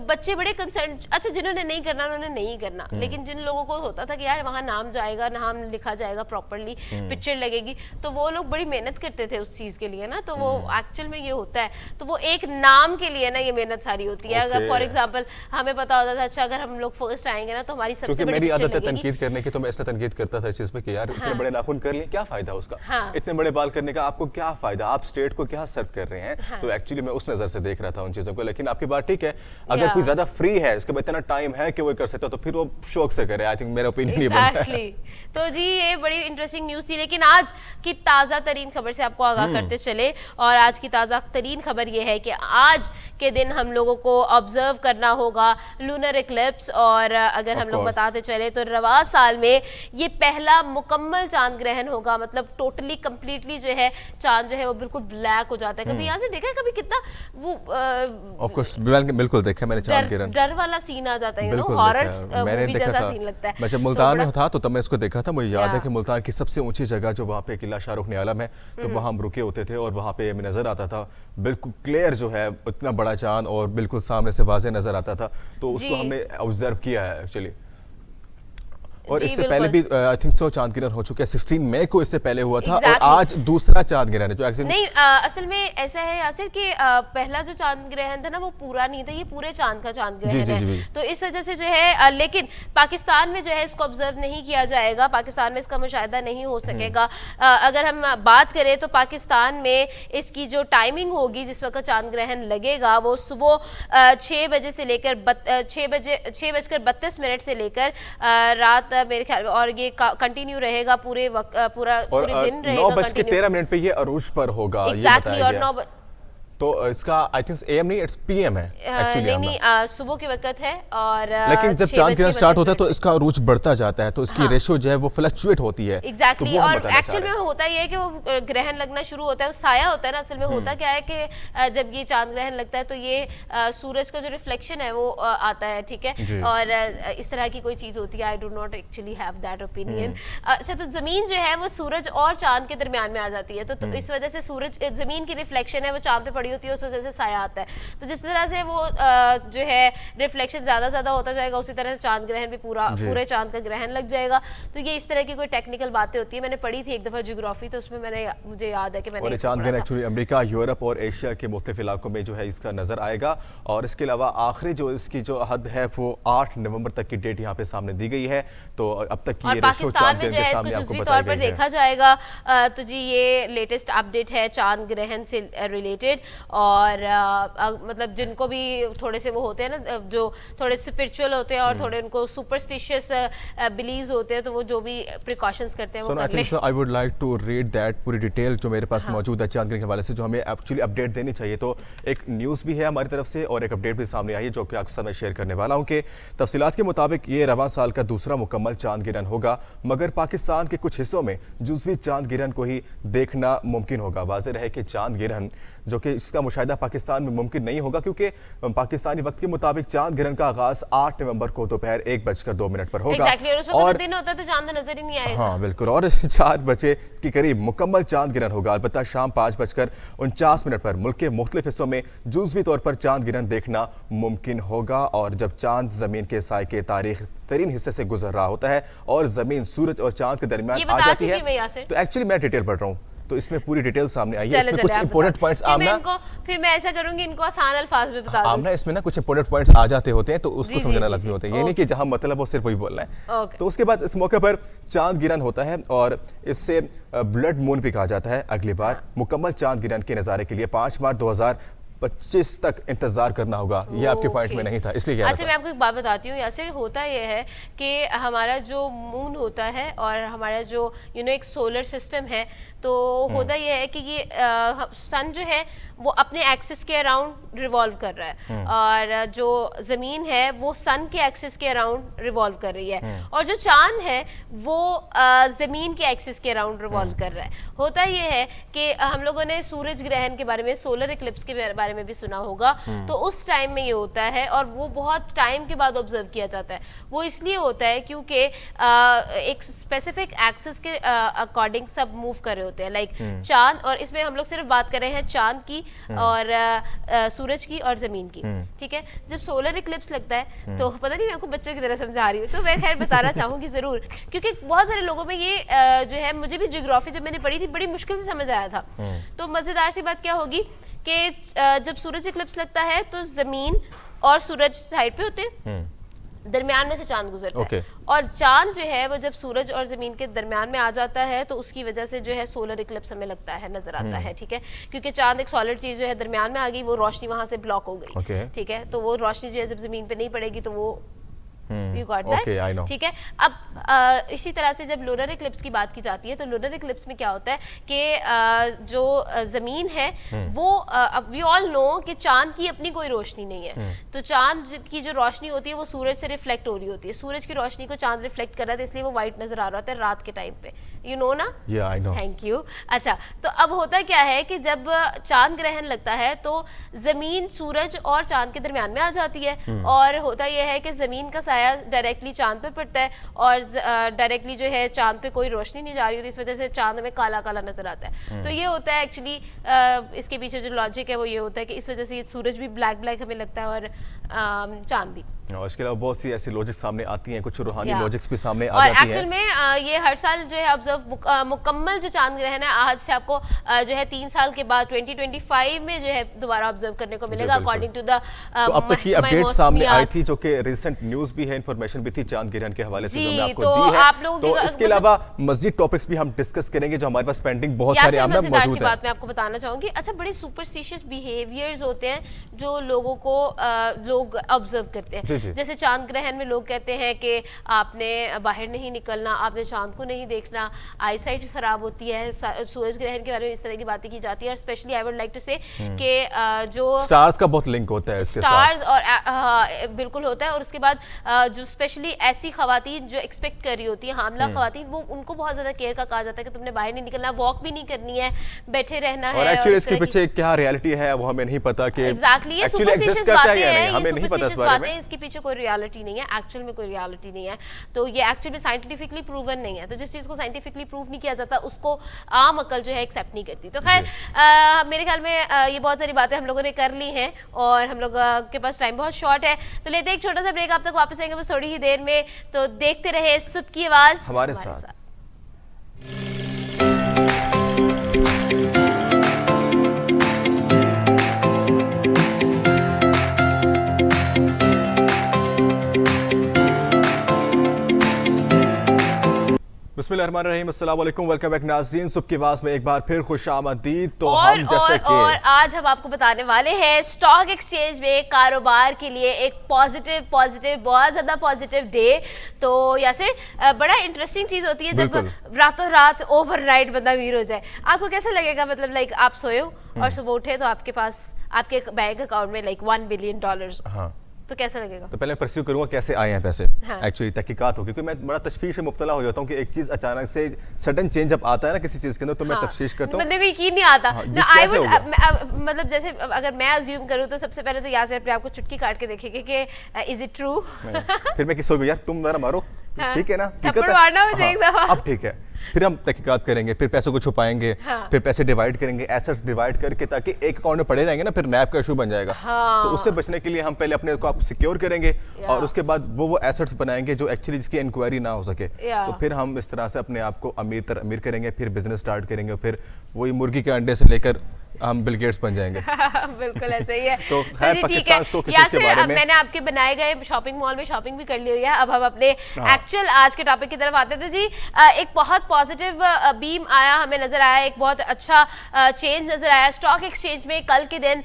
बच्चे बड़े कंसर्न, अच्छा जिन्होंने नहीं करना उन्होंने नहीं करना, लेकिन जिन लोगों को होता था कि यार वहाँ नाम जाएगा, नाम लिखा जाएगा प्रॉपरली, पिक्चर लगेगी, तो वो लोग बड़ी मेहनत करते थे उस चीज के लिए ना। तो वो एक्चुअल में ये होता है, तो वो एक नाम के लिए ना ये मेहनत सारी होती है। अगर फॉर एग्जाम्पल हमें पता होता था अच्छा अगर हम लोग फर्स्ट आएंगे ना तो हमारी सबसे बड़ी मेरी पिक्चर आदत है लगेगी। तनकीद करने की, तो मैं ऐसा तनकीद करता था इस चीज पे कि यार इतने बड़े नाखून कर लिए, क्या फायदा उसका? इतने बड़े बाल करने का आपको क्या फायदा? आप स्टेट को क्या सर्व कर रहे हैं? तो एक्चुअली मैं उस नजर से देख रहा था उन चीजों को। लेकिन आपकी बात ठीक है, अगर कोई ज्यादा फ्री है, इसके बाद इतना टाइम है कि वो कर सकता है, तो फिर वो शौक से करे। आई थिंक मेरा ओपिनियन ये बनता है। तो जी ये बड़ी इंटरेस्टिंग न्यूज थी। लेकिन आज की ताजा तरीन खबर से आपको आगाह करते चले, और आज की ताजा तरीन खबर ये है कि आज के दिन हम लोगों को ऑब्जर्व करना होगा लूनर इक्लिप्स। और अगर हम लोग बताते चले तो रवा साल में ये पहला मुकम्मल चांद ग्रहण होगा, मतलब टोटली कंप्लीटली जो है चांद जो है वो बिल्कुल ब्लैक हो जाता है। कभी यहाँ से देखा है कभी कितना वो ऑफ कोर्स बिल्कुल देखा मैंने चांद ग्रहण, डर वाला सीन आ जाता है, बिल्कुल हॉरर मैंने मूवी देखा जैसा था। सीन लगता है। मैं जब मुल्तान में था तो तब मैं इसको देखा था। मुझे याद है कि मुल्तान की सबसे ऊंची जगह जो वहाँ पे किला शाहरुख आलम है, तो वहाँ हम रुके होते थे और वहाँ पे हमें नजर आता था बिल्कुल क्लियर जो है इतना बड़ा चांद और बिल्कुल सामने से वाज़ेह नजर आता था। तो उसको हमने ऑब्जर्व किया है एक्चुअली। और इससे पहले भी आई थिंक सो चांद ग्रहण हो चुका है, 16 मई को इससे पहले हुआ था। और आज दूसरा चांद ग्रहण है जो एक्चुअली नहीं असल में ऐसा है यासिर कि पहला जो चांद ग्रहण था ना वो पूरा नहीं था, ये पूरे चांद का चांद ग्रहण है। तो इस वजह से जो है लेकिन पाकिस्तान में जो है इसको ऑब्जर्व नहीं किया जाएगा, पाकिस्तान में इसका मुशाहिदा नहीं हो सकेगा। अगर हम बात करें तो पाकिस्तान में इसकी जो टाइमिंग होगी जिस वक्त चांद ग्रहण लगेगा वो सुबह 6 बजे से लेकर 6:32 से लेकर रात मेरे ख्याल में, और ये कंटिन्यू रहेगा पूरे पूरे दिन रहेगा। 9:13 पे ये अरूज पर होगा। एग्जैक्टली, और 9 तो इसका आई थिंक एएम नहीं, इट्स पीएम है एक्चुअली। नहीं सुबह के वक्त है। और लेकिन जब चांद ग्रहण स्टार्ट होता है तो इसका अरूज बढ़ता जाता है, तो इसकी रेशियो जो है वो फ्लक्चुएट होती है। एग्जैक्टली, और एक्चुअल में होता ये है कि वो ग्रहण लगना शुरू होता है, वो साया होता है ना। असल में होता क्या है कि जब ये चांद ग्रहण लगता है तो ये सूरज का जो रिफ्लेक्शन है वो आता है, ठीक है। और इस तरह की कोई चीज होती है, I do not actually have that opinion. अच्छा, तो जमीन जो है वो सूरज और चांद के दरमियान में आ जाती है, तो इस वजह से सूरज जमीन की रिफ्लेक्शन है वो चांद पे पड़ी होती है, उस वजह से साया आता है। तो जिस तरह से वो जो है रिफ्लेक्शन ज्यादा होता जाएगा, उसी तरह से चांद ग्रहण भी पूरे चांद का ग्रहण लग जाएगा। तो ये इस तरह की कोई टेक्निकल बातें होती है, मैंने पढ़ी थी एक दफा ज्योग्राफी, तो उसमें मुझे याद है कि मैंने चांद ग्रहण एक्चुअली अमेरिका, यूरोप और एशिया के मुख्तलिफ इलाकों में जो है इसका नजर आएगा। और इसके अलावा आखिरी जो इसकी जो हद है वो 8 नवंबर तक की डेट यहाँ पे सामने दी गई है। तो अब तक की पाकिस्तान में जो है इसको जुज़वी तौर पर देखा जाएगा। तो जी ये लेटेस्ट अपडेट है चांद ग्रहण से रिलेटेड। और मतलब जिनको भी थोड़े से वो होते हैं ना जो थोड़े स्पिरिचुअल होते हैं और थोड़े उनको सुपरस्टिशियस बिलीव्स होते हैं, तो वो जो भी प्रिकॉशंस करते हैं वो कर ले। I would like to read that पूरी डिटेल जो मेरे पास मौजूद है चांद गिरहन के हवाले से, जो हमें एक्चुअली अपडेट देनी चाहिए। तो एक न्यूज़ भी है हमारी तरफ से और एक अपडेट भी सामने आई है जो कि आपके साथ मैं शेयर करने वाला हूं कि तफसीलात के मुताबिक ये रवां साल का दूसरा मुकम्मल चांद गिरहन होगा, मगर पाकिस्तान के कुछ हिस्सों में जुज़वी चांद गिरहन को ही देखना मुमकिन होगा। वाज़ेह है कि चांद गिरहन जो कि इसका मुशाहिदा पाकिस्तान में मुमकिन नहीं होगा, क्योंकि पाकिस्तानी वक्त के मुताबिक चांद गिरहन का आगाज़ 8 नवंबर को दोपहर 1:02 पर होगा। और दिन होता तो चांद नजर ही नहीं आएगा। हाँ बिल्कुल, और 4 बजे के करीब मुकम्मल चांद गिरहन होगा। अलबत्ता शाम 5:49 पर मुल्क के मुख्तलिफ हिस्सों में जुज़वी तौर पर चांद गिरहन देखना मुमकिन होगा। और जब चांद ज़मीन के साए के तारीख तरीन हिस्से से गुजर रहा होता है और ज़मीन सूरज और चांद के दरमियान आ जाती है, तो एक्चुअली मैं डिटेल पढ़ रहा हूँ तो इसमें पूरी डिटेल सामने आई है। इसमें कुछ इंपॉर्टेंट पॉइंट्स फिर मैं ऐसा करूंगी, इनको आसान अल्फाज में बता दूं। आमना इसमें ना कुछ इंपॉर्टेंट पॉइंट्स आ जाते होते हैं तो उसको समझना लाजमी होता है, ये नहीं कि जहां मतलब वो सिर्फ वही बोलना है। तो उसके बाद इस मौके पर चांद गिरहन होता है और इससे ब्लड मून भी कहा जाता है। अगली बार मुकम्मल चांद गिरहन के नज़ारे के लिए 5 मार्च 2025 तक इंतजार करना होगा। ये आपके पॉइंट में नहीं था, इसलिए अच्छा मैं आपको एक बात बताती हूँ यासिर। होता यह है कि हमारा जो मून होता है और हमारा जो एक सोलर सिस्टम है, तो होता यह है कि ये सन जो है वो अपने एक्सिस के अराउंड रिवॉल्व कर रहा है और जो जमीन है वो सन के एक्सिस के अराउंड रिवॉल्व कर रही है और जो चांद है वो जमीन के एक्सिस के अराउंड रिवॉल्व कर रहा है। होता यह है कि हम लोगों ने सूरज ग्रहण के बारे में, सोलर इक्लिप्स के बारे में भी सुना होगा, तो उस टाइम में ये होता है और वो बहुत टाइम के बाद ऑब्जर्व किया जाता है। वो इसलिए होता है क्योंकि एक स्पेसिफिक एक्सिस के अकॉर्डिंग सब मूव कर रहे होते हैं, लाइक चांद, और इसमें हम लोग सिर्फ बात कर रहे हैं चांद की और सूरज की और जमीन की, ठीक है। जब सोलर इक्लिप्स लगता है तो पता नहीं, मैं आपको बच्चों की तरह समझा रही हूँ, तो मैं खैर बताना चाहूंगी जरूर, क्योंकि बहुत सारे लोगों में ये जो है, मुझे भी ज्योग्राफी जब मैंने पढ़ी थी बड़ी मुश्किल से समझ आया था। तो मजेदार सी बात क्या होगी कि जब सूरज इक्लिप्स लगता है तो जमीन और सूरज साइड पे होते हैं, दरमियान में से चांद गुजरता है और चांद जो है वो जब सूरज और जमीन के दरमियान में आ जाता है तो उसकी वजह से जो है सोलर इक्लिप्स हमें लगता है, नजर आता है, ठीक है। क्योंकि चांद एक सॉलिड चीज जो है दरमियान में आ गई, वो रोशनी वहां से ब्लॉक हो गई, ठीक है। तो वो रोशनी जो है जब जमीन पे नहीं पड़ेगी तो वो You got that? ठीक है। अब इसी तरह से जब लूनर इक्लिप्स की बात की जाती है तो लूनर इक्लिप्स में क्या होता है कि जो जमीन है वो, अब वी ऑल नो कि चांद की अपनी कोई रोशनी नहीं है, तो चांद की जो रोशनी होती है वो सूरज से रिफ्लेक्ट हो रही होती है, सूरज की रोशनी को चांद रिफ्लेक्ट कर रहा था, इसलिए वो व्हाइट नजर आ रहा होता है रात के टाइम पे, यू नो ना। Thank you. अच्छा, तो अब होता क्या है कि जब चांद ग्रहण लगता है तो जमीन सूरज और चांद के दरमियान में आ जाती है और होता यह है कि जमीन का साया डायरेक्टली चांद पे पड़ता है और डायरेक्टली जो है चांद पे कोई रोशनी नहीं जा रही होती, इस वजह से चांद में काला काला नजर आता है। तो ये होता है एक्चुअली, इसके पीछे जो लॉजिक है वो ये होता है कि इस वजह से ये सूरज भी ब्लैक ब्लैक हमें लगता है और चांद भी। और इसके अलावा बहुत सी ऐसी लॉजिक सामने आती हैं, कुछ रूहानी लॉजिक्स भी सामने आ जाती हैं। एक्चुअल में ये हर साल जो है ऑब्जर्व मुकम्मल जो चांद ग्रहण है आज से आपको जो है 3 साल के बाद 2025 में जो है दोबारा ऑब्जर्व करने को मिलेगा, अकॉर्डिंग टू द। तो अब तक की अपडेट सामने आई थी जो कि रिसेंट न्यूज़ भी है, इंफॉर्मेशन भी थी चांद ग्रहण के हवाले से जो मैं आपको दी है। आप लोगों तो इसके अलावा मज़ीद टॉपिक्स भी हम डिस्कस करेंगे जो हमारे पास पेंडिंग बहुत सारे आमना मौजूद है। बात मैं आपको बताना चाहूंगी। अच्छा, बड़े सुपरस्टिशियस बिहेवियर्स होते हैं जो लोगों को लोग ऑब्जर्व करते हैं। जैसे चांद ग्रहण में लोग कहते हैं कि आपने बाहर नहीं निकलना, आपने चांद को नहीं देखना, आई साइट खराब होती है। सूरज ग्रहण के बारे में इस तरह की बातें की जाती है और specially I would like to say कि जो स्टार्स का बहुत लिंक होता है इसके साथ, स्टार्स और बिल्कुल होता है। और उसके बाद जो स्पेशली ऐसी खवातीन जो एक्सपेक्ट कर रही होती है, हामला खवातीन, वो उनको बहुत ज्यादा केयर का कहा जाता है कि तुमने बाहर नहीं निकलना, वॉक भी नहीं करनी है, बैठे रहना है। और एक्चुअली इसके पीछे क्या रियलिटी है वो हमें नहीं पता कि एग्जैक्टली सुपरस्टिशियस बातें हैं, हमें नहीं पता इस बारे में। इसके पीछे कोई रियलिटी नहीं है, एक्चुअल में कोई रियलिटी नहीं है। तो ये एक्चुअल में साइंटिफिकली प्रूवन नहीं है। तो जिस चीज को साइंटिफिकली प्रूव नहीं किया जाता उसको आम अकल जो है एक्सेप्ट नहीं करती। तो खैर मेरे ख्याल में ये बहुत सारी बातें हम लोगों ने कर ली हैं और हम लोग के पास टाइम बहुत शॉर्ट है, तो लेते एक छोटा सा ब्रेक, आप तक वापस आएंगे बस थोड़ी ही देर में। तो देखते रहे सुबह की आवाज हमारे साथ। बिस्मिल्लाहिर्रहमानिर्रहीम, अस्सलाम वालेकुम, वेलकम बैक नाज़रीन। सुबह की आवाज़ में एक बार फिर खुशामदीद। तो और हम जैसे और आज हम आपको बताने वाले हैं स्टॉक एक्सचेंज में कारोबार के लिए एक पॉजिटिव बहुत ज्यादा पॉजिटिव डे। तो यासिर, बड़ा इंटरेस्टिंग चीज होती है जब रातों रात ओवरनाइट बंदा अमीर हो जाए। आपको कैसा लगेगा? मतलब लाइक आप सोए हो और सुबह उठे तो आपके पास आपके बैंक अकाउंट में लाइक $1 बिलियन। हाँ, तो कैसा लगेगा? तो पहले मैं परस्यू करूंगा कैसे आए हैं पैसे। हाँ। एक्चुअली तहकीकात हो, क्योंकि मैं बड़ा तशवीश में मुब्तला हो जाता हूँ कि एक चीज अचानक से सडन चेंज जब आता है ना किसी चीज के अंदर, तो मैं तफ्तीश करता हूँ। बंदे को यकीन नहीं आता। हाँ, आई वुड मतलब जैसे अगर मैं अज्यूम करूँ तो सबसे पहले तो यासिर अपने आप को चुटकी काट के देखेंगे कि इज इट ट्रू। फिर मैं किसी को यार तुम मेरा मारो, ठीक है ना, थप्पड़ मारना मुझे एक दफा। अब ठीक है, फिर हम तहकीकात करेंगे, फिर पैसों को छुपाएंगे, फिर पैसे डिवाइड करेंगे, एसेट्स डिवाइड करके, ताकि एक अकाउंट में पड़े जाएंगे ना, फिर नैब का इशू बन जाएगा। तो उससे बचने के लिए हम पहले अपने को सिक्योर करेंगे और उसके बाद वो एसेट्स बनाएंगे जो एक्चुअली जिसकी इंक्वायरी ना हो सके। तो फिर हम इस तरह से अपने आप को अमीर तर अमीर करेंगे, फिर बिजनेस स्टार्ट करेंगे, फिर वही मुर्गी के अंडे से लेकर हम बिल गेट्स बन जाएंगे। बिल्कुल ऐसा ही है। तो खैर पाकिस्तान स्टॉक एक्सचेंज के बारे में मैंने आपके बनाए गए शॉपिंग मॉल में शॉपिंग भी कर ली हुई है। अब हम अपने एक्चुअल आज के टॉपिक की तरफ आते थे जी। एक बहुत पॉजिटिव बीम आया, हमें नजर आया, एक बहुत अच्छा चेंज नजर आया स्टॉक एक्सचेंज में। कल के दिन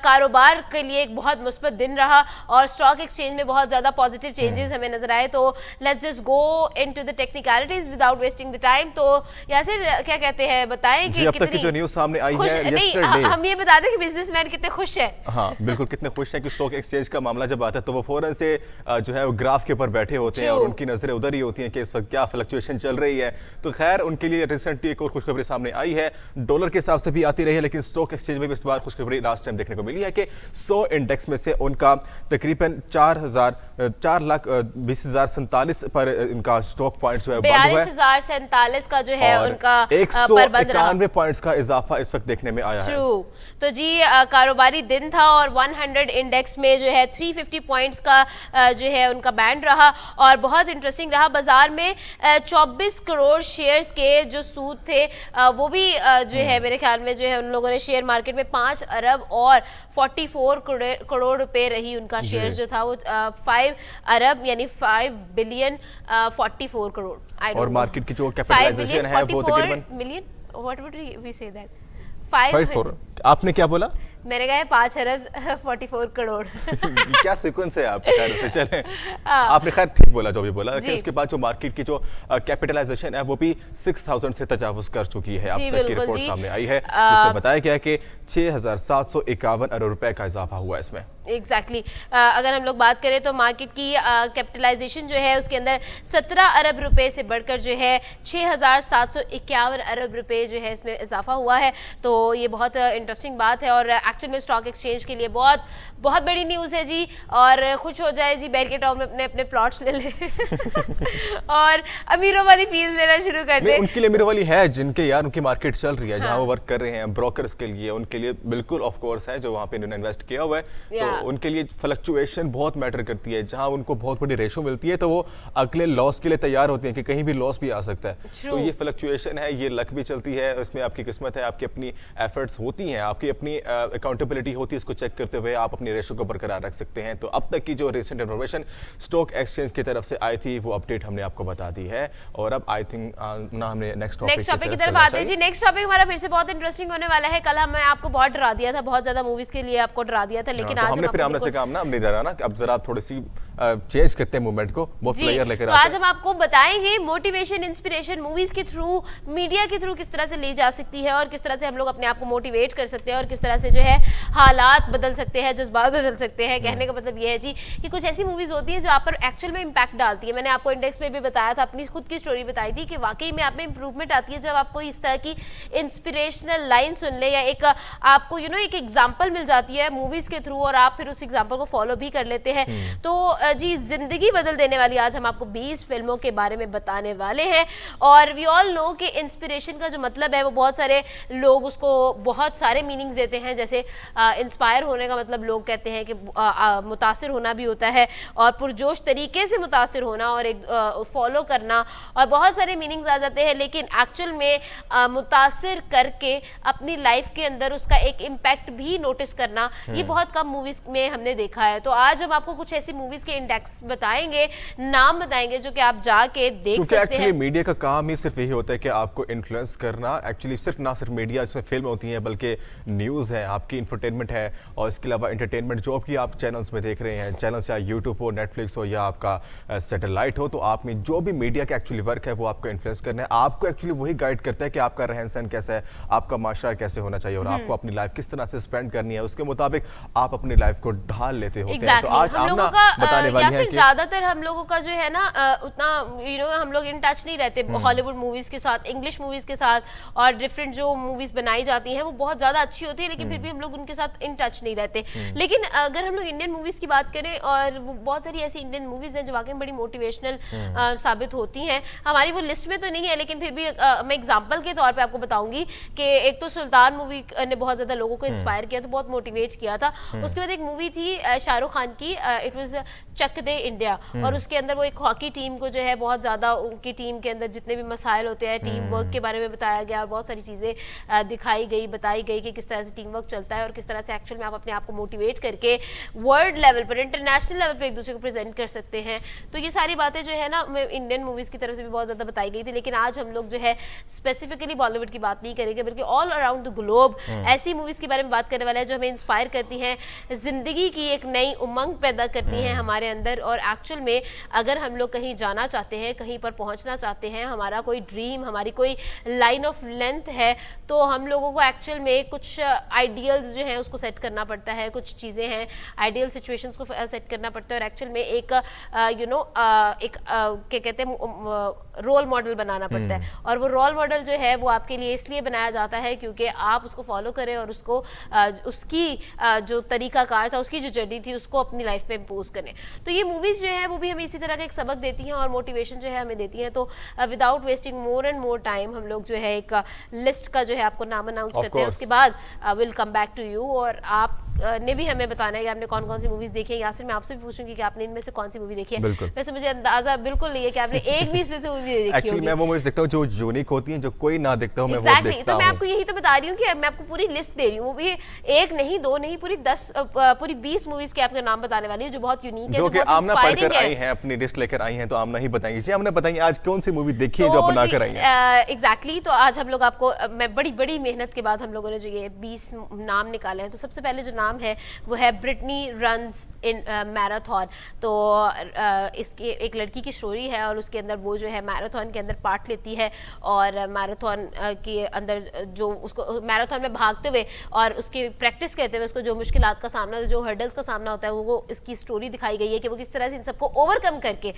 कारोबार के लिए एक बहुत मुस्बत दिन रहा और स्टॉक एक्सचेंज में बहुत ज्यादा पॉजिटिव चेंजेस हमें नजर आए। तो let's just go into the technicalities without wasting the time. तो यासिर, क्या कहते हैं, बताएं कि अब तक की जो न्यूज़ सामने आई है हम ये बता दें कि बिजनेसमैन कितने खुश हैं। हाँ बिल्कुल, कितने खुश हैं कि स्टॉक एक्सचेंज का मामला जब आता है तो वो फौरन से जो है वो ग्राफ के ऊपर बैठे होते हैं और उनकी नजरें उधर ही होती हैं कि इस वक्त क्या फ्लक्चुएशन चल रही है। तो खैर उनके लिए रिसेंटली एक और खुशखबरी सामने आई है। डॉलर के हिसाब से भी आती रही है, लेकिन स्टॉक एक्सचेंज में भी इस बार खुशखबरी लास्ट टाइम देखने को मिली है कि 100 इंडेक्स में से उनका तकरीबन 4,20,47 पर इनका स्टॉक पॉइंट जो है 42,047 का जो है उनका 191 पॉइंट्स का इजाफा इस वक्त देखने में आया है। तो जी कारोबारी दिन था और 100 इंडेक्स में जो है 350 पॉइंट्स का जो है उनका बैंड रहा और बहुत इंटरेस्टिंग रहा। बाजार में 24 करोड़ शेयर्स के जो सूद थे वो भी जो है मेरे ख्याल में जो है उन लोगों ने शेयर मार्केट में 5 अरब और 44 करोड़ रुपए रही उनका शेयर जो था वो 5 अरब यानी 5 बिलियन 44 करोड़। और मार्केट की जो कैपिटलाइजेशन है वो तकरीबन million, what would we say that 5 आपने क्या बोला? मैंने कहा 5 अरब 44 करोड़। क्या सीक्वेंस है आपके खैर से चले। आपने खैर ठीक बोला जो भी बोला, लेकिन उसके बाद जो मार्केट की जो कैपिटलाइजेशन है वो भी 6,000 से तजावुज कर चुकी है। अब तक की रिपोर्ट सामने आई है जिसमें बताया गया है कि 6,751 अरब रुपए का इजाफा हुआ इसमें। एग्जैक्टली अगर हम लोग बात करें तो मार्केट की कैपिटलाइजेशन जो है उसके अंदर 17 अरब रुपए से बढ़कर जो है 6,751 अरब रुपए जो है इसमें इजाफा हुआ है। तो ये बहुत इंटरेस्टिंग बात है और एक्चुअल में स्टॉक एक्सचेंज के लिए बहुत बहुत बड़ी न्यूज़ है जी। और खुश हो जाए जी, बैरिके टाउन में अपने अपने प्लॉट्स ले ले और अमीरों वाली फीस लेना शुरू कर दे। उनके लिए अमीरों वाली है जिनके यार उनकी मार्केट चल रही है, जहाँ वो वर्क कर रहे हैं ब्रोकर्स के लिए, उनके लिए बिल्कुल ऑफ कोर्स है जो वहाँ पे इन्होंने इन्वेस्ट किया हुआ है। तो उनके लिए फ्लक्चुएशन बहुत मैटर करती है। जहाँ उनको बहुत बड़ी रेशो मिलती है तो वो अगले लॉस के लिए तैयार होती हैं कि कहीं भी लॉस भी आ सकता है। तो ये फ्लक्चुएशन है, ये लक भी चलती है, इसमें आपकी किस्मत है, आपकी अपनी एफर्ट्स होती हैं, आपकी अपनी अकाउंटेबिलिटी होती है। इसको चेक करते हुए आप अपनी रेशो को बरकरार रख सकते हैं। तो अब तक की जो रिसेंट इन्फॉर्मेशन स्टॉक एक्सचेंज की तरफ से आई थी वो अपडेट हमने आपको बता दी है। और अब आई थिंक ना हमने नेक्स्ट टॉपिक की तरफ आते हैं जी। नेक्स्ट टॉपिक हमारा फिर से बहुत इंटरेस्टिंग होने वाला है। कल हमने आपको बहुत डरा दिया था, बहुत ज्यादा मूवीज के लिए आपको डरा दिया था, लेकिन आज हमने फिर हमने से काम ना नहीं डरा ना, अब जरा थोड़ी सी चेंज करते हैं मूवमेंट को, बहुत प्लेयर लेकर आते हैं। आज हम आपको बताएंगे मोटिवेशन इंस्पिरेशन मूवीज के थ्रू, मीडिया के थ्रू किस तरह से ली जा सकती है और किस तरह से हम लोग अपने आप को मोटिवेट कर सकते हैं और किस तरह से जो है हालात बदल सकते हैं, जज्बात बदल सकते हैं। कहने का मतलब ये है जी कि कुछ ऐसी मूवीज होती हैं जो आप पर एक्चुअल में इंपैक्ट डालती है। मैंने आपको इंडेक्स पे भी बताया था, अपनी खुद की स्टोरी बताई थी कि वाकई में आप में इंप्रूवमेंट आती है जब आपको इस तरह की इंस्पिरेशनल लाइन सुन ले या एक आपको एक एग्जांपल मिल जाती है मूवीज के थ्रू और आप फिर उस एग्जांपल को फॉलो भी कर लेते हैं। तो जी जिंदगी बदल देने वाली आज हम आपको 20 फिल्मों के बारे में बताने वाले हैं। और वी ऑल नो कि इंस्पिरेशन का जो मतलब है वो बहुत सारे लोग उसको बहुत सारे मीनिंग्स देते हैं। जैसे इंस्पायर होने का मतलब लोग कहते हैं कि मुतासिर होना भी होता है और पुरजोश तरीके से मुतासिर होना और एक फॉलो करना और बहुत सारे मीनिंग्स आ जाते हैं। लेकिन एक्चुअल में मुतासिर करके अपनी लाइफ के अंदर उसका एक इम्पैक्ट भी नोटिस करना ये बहुत कम मूवीज में हमने देखा है। तो आज हम आपको कुछ ऐसी मूवीज के इंडेक्स बताएंगे, नाम बताएंगे जो कि आप जाके देख क्योंकि सकते एक्चुअली हैं। मीडिया का काम ही सिर्फ यही होता है कि आपको इन्फ्लुएंस करना। एक्चुअली सिर्फ ना सिर्फ मीडिया इसमें फिल्म होती है, बल्कि न्यूज़ है, आपकी इंफरटेनमेंट है, और इसके अलावा एंटरटेनमेंट जो भी आप चैनल्स में देख रहे हैं, चैनल चाहे यूट्यूब हो, नेटफ्लिक्स हो या आपका सैटेलाइट हो, तो आप में जो भी मीडिया का एक्चुअली वर्क है वो आपको इन्फ्लुएंस करना है। आपको एक्चुअली वही गाइड करता है कि आपका रहन सहन कैसा है, आपका माशरा कैसे होना चाहिए, और आपको अपनी लाइफ किस तरह से स्पेंड करनी है, उसके मुताबिक आप अपनी लाइफ को ढाल लेते होते हैं। तो आज हम आप लोगों ना का बताने वाली हैं कि ज्यादातर हम लोगों का जो है ना उतना हम लोग इन टच नहीं रहते हॉलीवुड मूवीज के साथ, इंग्लिश मूवीज के साथ, और डिफरेंट जो मूवीज बनाई जाती हैं वो बहुत ज्यादा अच्छी होती है, लेकिन फिर भी हम लोग उनके साथ इन टच नहीं रहते। लेकिन अगर हम लोग इंडियन मूवीज की बात करें, और बहुत सारी ऐसी इंडियन मूवीज हैं जो वाकई में बड़ी मोटिवेशनल साबित होती हैं। हमारी वो लिस्ट में तो नहीं है, लेकिन फिर भी मैं एग्जाम्पल के तौर पर आपको बताऊंगी कि एक तो सुल्तान मूवी ने बहुत ज्यादा लोगों को इंस्पायर किया था, बहुत मोटिवेट किया था। उसके बाद एक मूवी थी शाहरुख खान की, इट वाज चक दे इंडिया, और उसके अंदर वो एक हॉकी टीम को जो है बहुत ज्यादा उनकी टीम के अंदर जितने भी मसाइल होते हैं टीम वर्क के बारे में बताया गया, और बहुत सारी चीजें दिखाई गई, बताई गई कि किस तरह से टीम वर्क चलता है और किस तरह से एक्चुअल में आप अपने आप को मोटिवेट करके वर्ल्ड लेवल पर, इंटरनेशनल लेवल पर एक दूसरे को प्रेजेंट कर सकते हैं। तो ये सारी बातें जो है ना इंडियन मूवीज की तरफ से भी बहुत ज्यादा बताई गई थी। लेकिन आज हम लोग जो है स्पेसिफिकली बॉलीवुड की बात नहीं करेंगे, बल्कि ऑल अराउंड द ग्लोब ऐसी मूवीज के बारे में बात करने वाले हैं जो हमें इंस्पायर करती हैं, जिंदगी की एक नई उमंग पैदा करती हैं हमारे अंदर। और एक्चुअल में अगर हम लोग कहीं जाना चाहते हैं, कहीं पर पहुंचना चाहते हैं, हमारा कोई ड्रीम, हमारी कोई लाइन ऑफ लेंथ है, तो हम लोगों को एक्चुअल में कुछ आइडियल्स जो हैं उसको सेट करना पड़ता है, कुछ चीज़ें हैं आइडियल सिचुएशंस को सेट करना पड़ता है, और एक्चुअल में एक क्या कहते हैं रोल मॉडल बनाना पड़ता है। और वो रोल मॉडल जो है वो आपके लिए इसलिए बनाया जाता है क्योंकि आप उसको फॉलो करें और उसको उसकी जो तरीकाकार था, उसकी जो जर्नी थी, उसको अपनी लाइफ में इम्पोज करें। तो ये मूवीज जो है वो भी हमें इसी तरह का एक सबक देती हैं और मोटिवेशन जो है हमें देती हैं। तो without wasting more and more time हम लोग जो है एक लिस्ट का जो है आपको नाम अनाउंस करते हैं, उसके बाद will come back to you, और आप ने भी हमें बताना है कि आपने कौन कौन सी मूवीज देखी है। यासिर, मैं आपसे भी पूछूंगी कि आपने इनमें से कौन सी मूवी देखी है। वैसे मुझे अंदाजा बिल्कुल नहीं है कि आपने एक भी इसमें से मूवी देखी होगी। एक्चुअली मैं वो मूवीज देखता हूं जो यूनिक होती हैं, जो कोई ना देखता हो, मैं वो देखता हूं। तो मैं आपको यही तो बता रही हूं कि मैं आपको पूरी लिस्ट दे रही हूं, वो भी एक नहीं, दो नहीं, पूरी 20 मूवीज के आपके नाम बताने वाली है जो बहुत यूनिक है, जो कि आमना पढ़कर आई है। हैं, अपनी लिस्ट लेकर आई हैं, तो आमना ही बताएंगी जी, हमने बताएंगे आज कौन सी मूवी देखी है जो बना कर आई है। एग्जैक्टली, तो आज हम लोग आपको मैं बड़ी मेहनत के बाद हम लोगों ने जो ये 20 नाम निकाले हैं। तो सबसे पहले जो नाम है वो है ब्रिटनी रन्स इन मैराथन। तो इसकी एक लड़की की स्टोरी है, और उसके अंदर वो जो है मैराथन के अंदर पार्ट लेती है, और मैराथन के अंदर जो उसको मैराथन में भागते हुए और उसकी प्रैक्टिस करते हुए उसको जो मुश्किलात का सामना, जो हर्डल्स का सामना होता है, वो इसकी स्टोरी दिखाई गई है कि वो किस तरह से इन सबको ओवरकम करके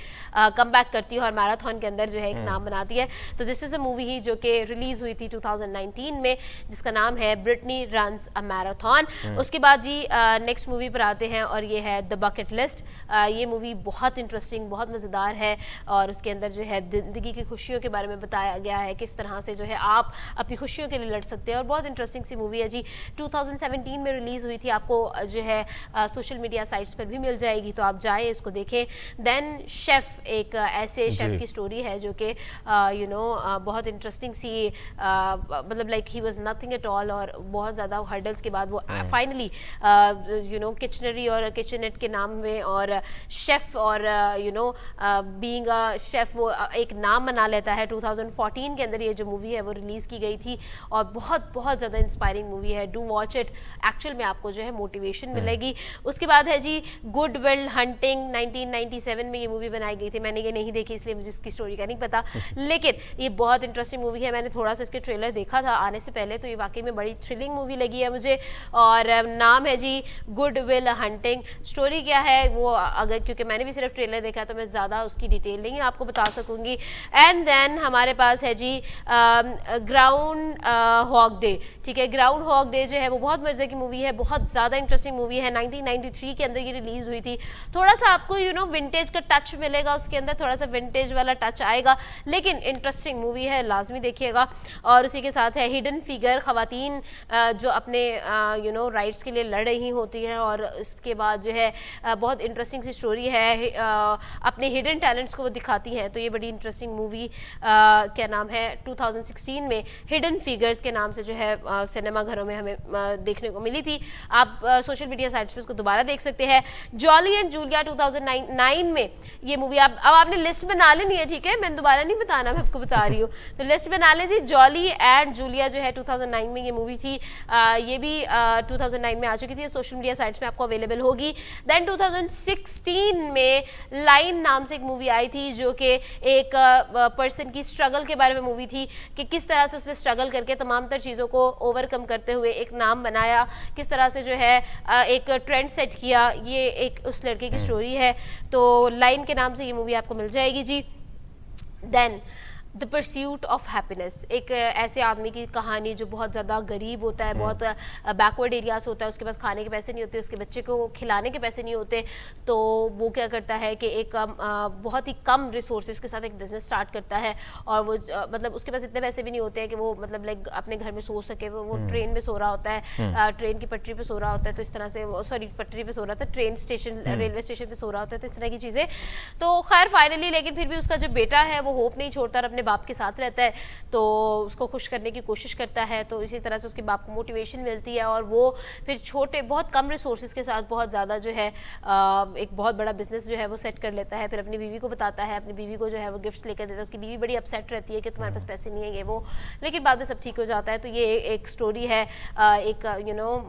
कम बैक करती है और मैराथन के अंदर जो है एक नाम बनाती है। तो दिस इज अ मूवी ही जो कि रिलीज हुई थी 2019 में, जिसका नाम है ब्रिटनी रन्स अ मैराथन। उसके बाद जी नेक्स्ट मूवी पर आते हैं, और ये है द बकेट लिस्ट। ये मूवी बहुत इंटरेस्टिंग, बहुत मज़ेदार है, और उसके अंदर जो है ज़िंदगी की खुशियों के बारे में बताया गया है, किस तरह से जो है आप अपनी खुशियों के लिए लड़ सकते हैं, और बहुत इंटरेस्टिंग सी मूवी है जी। 2017 में रिलीज़ हुई थी, आपको जो है सोशल मीडिया साइट्स पर भी मिल जाएगी, तो आप जाएँ इसको देखें। देन शेफ़, एक ऐसे शेफ़ की स्टोरी है जो कि बहुत इंटरेस्टिंग सी, मतलब like he was nothing at all, और बहुत ज़्यादा हर्डल्स के बाद वो फाइनली किचनरी और किचनेट के नाम में और शेफ़ और बीइंग अ शेफ़ वो एक नाम बना लेता है। 2014 के अंदर ये जो मूवी है वो रिलीज़ की गई थी, और बहुत ज़्यादा इंस्पायरिंग मूवी है। डू वॉच इट, एक्चुअल में आपको जो है मोटिवेशन मिलेगी। उसके बाद है जी गुड विल हंटिंग। 1997 में ये मूवी बनाई गई थी, मैंने ये नहीं देखी इसलिए मुझे इसकी स्टोरी का नहीं पता, लेकिन ये बहुत इंटरेस्टिंग मूवी है। मैंने थोड़ा सा इसके ट्रेलर देखा था आने से पहले, तो ये वाकई में बड़ी थ्रिलिंग मूवी लगी है मुझे। और नाम है जी गुड विल हंटिंग। स्टोरी क्या है वो, अगर क्योंकि मैंने भी सिर्फ ट्रेलर देखा तो मैं ज़्यादा उसकी डिटेल नहीं आपको बता सकूंगी। एंड देन हमारे पास है जी ग्राउंड हॉक डे। ठीक है, ग्राउंड हॉक डे जो है वो बहुत मजे की मूवी है, बहुत ज़्यादा इंटरेस्टिंग मूवी है। 1993 के अंदर ये रिलीज हुई थी। थोड़ा सा आपको विंटेज का टच मिलेगा उसके अंदर, थोड़ा सा विंटेज वाला टच आएगा, लेकिन इंटरेस्टिंग मूवी है, लाजमी देखिएगा। और उसी के साथ है हिडन फिगर, खवातीन जो अपने राइट्स के लिए लिए लड़ रही होती हैं और इसके बाद जो है बहुत इंटरेस्टिंग सी स्टोरी है, अपने हिडन टैलेंट्स को वो दिखाती हैं। तो ये बड़ी इंटरेस्टिंग मूवी क्या नाम है 2016 में हिडन फिगर्स के नाम से जो है सिनेमा घरों में हमें देखने को मिली थी। आप सोशल मीडिया साइट्स पे इसको दोबारा देख सकते हैं। जॉली एंड जूलिया 2009 में ये मूवी, अब आपने लिस्ट बना लेनी है, ठीक है, मैं दोबारा नहीं बताना, मैं आपको बता रही हूँ, तो लिस्ट बना लीजिए। जॉली एंड जूलिया जो है 2009 में ये मूवी थी, ये भी 2009 में आ चुकी थी, सोशल मीडिया साइट्स में आपको अवेलेबल होगी। देन 2016 में लाइन नाम से एक मूवी आई थी जो कि एक पर्सन की स्ट्रगल के बारे में मूवी थी कि किस तरह से उसने स्ट्रगल करके तमाम तर चीज़ों को ओवरकम करते हुए एक नाम बनाया, किस तरह से जो है एक ट्रेंड सेट किया, ये एक उस लड़के की स्टोरी है। तो लाइन के नाम से ये मूवी आपको मिल जाएगी जी। Then the pursuit of happiness, एक ऐसे आदमी की कहानी जो बहुत ज़्यादा गरीब होता है, बहुत बैकवर्ड एरियाज होता है, उसके पास खाने के पैसे नहीं होते, उसके बच्चे को खिलाने के पैसे नहीं होते, तो वो क्या करता है कि एक बहुत ही कम रिसोर्सेज के साथ एक बिजनेस स्टार्ट करता है। और वो मतलब उसके पास इतने पैसे भी नहीं होते हैं कि वो मतलब लाइक अपने घर में सो सके, वो ट्रेन में सो रहा होता है, ट्रेन की पटरी पे सो रहा होता है, तो इस तरह से सॉरी पटरी पे सो रहा था, ट्रेन स्टेशन रेलवे स्टेशन पे सो रहा होता है, तो इस तरह की चीज़ें। तो खैर फाइनली लेकिन फिर भी उसका जो बेटा है वो होप नहीं छोड़ता और अपने बाप के साथ रहता है, तो उसको खुश करने की कोशिश करता है। तो इसी तरह से उसके बाप को मोटिवेशन मिलती है और वो फिर छोटे बहुत कम रिसोर्सेज के साथ बहुत ज़्यादा जो है एक बहुत बड़ा बिजनेस जो है वो सेट कर लेता है। फिर अपनी बीवी को बताता है, अपनी बीवी को जो है वो गिफ्ट्स लेकर देता है। उसकी बीवी बड़ी अपसेट रहती है कि तुम्हारे पास पैसे नहीं है ये वो, लेकिन बाद में सब ठीक हो जाता है। तो ये एक स्टोरी है, एक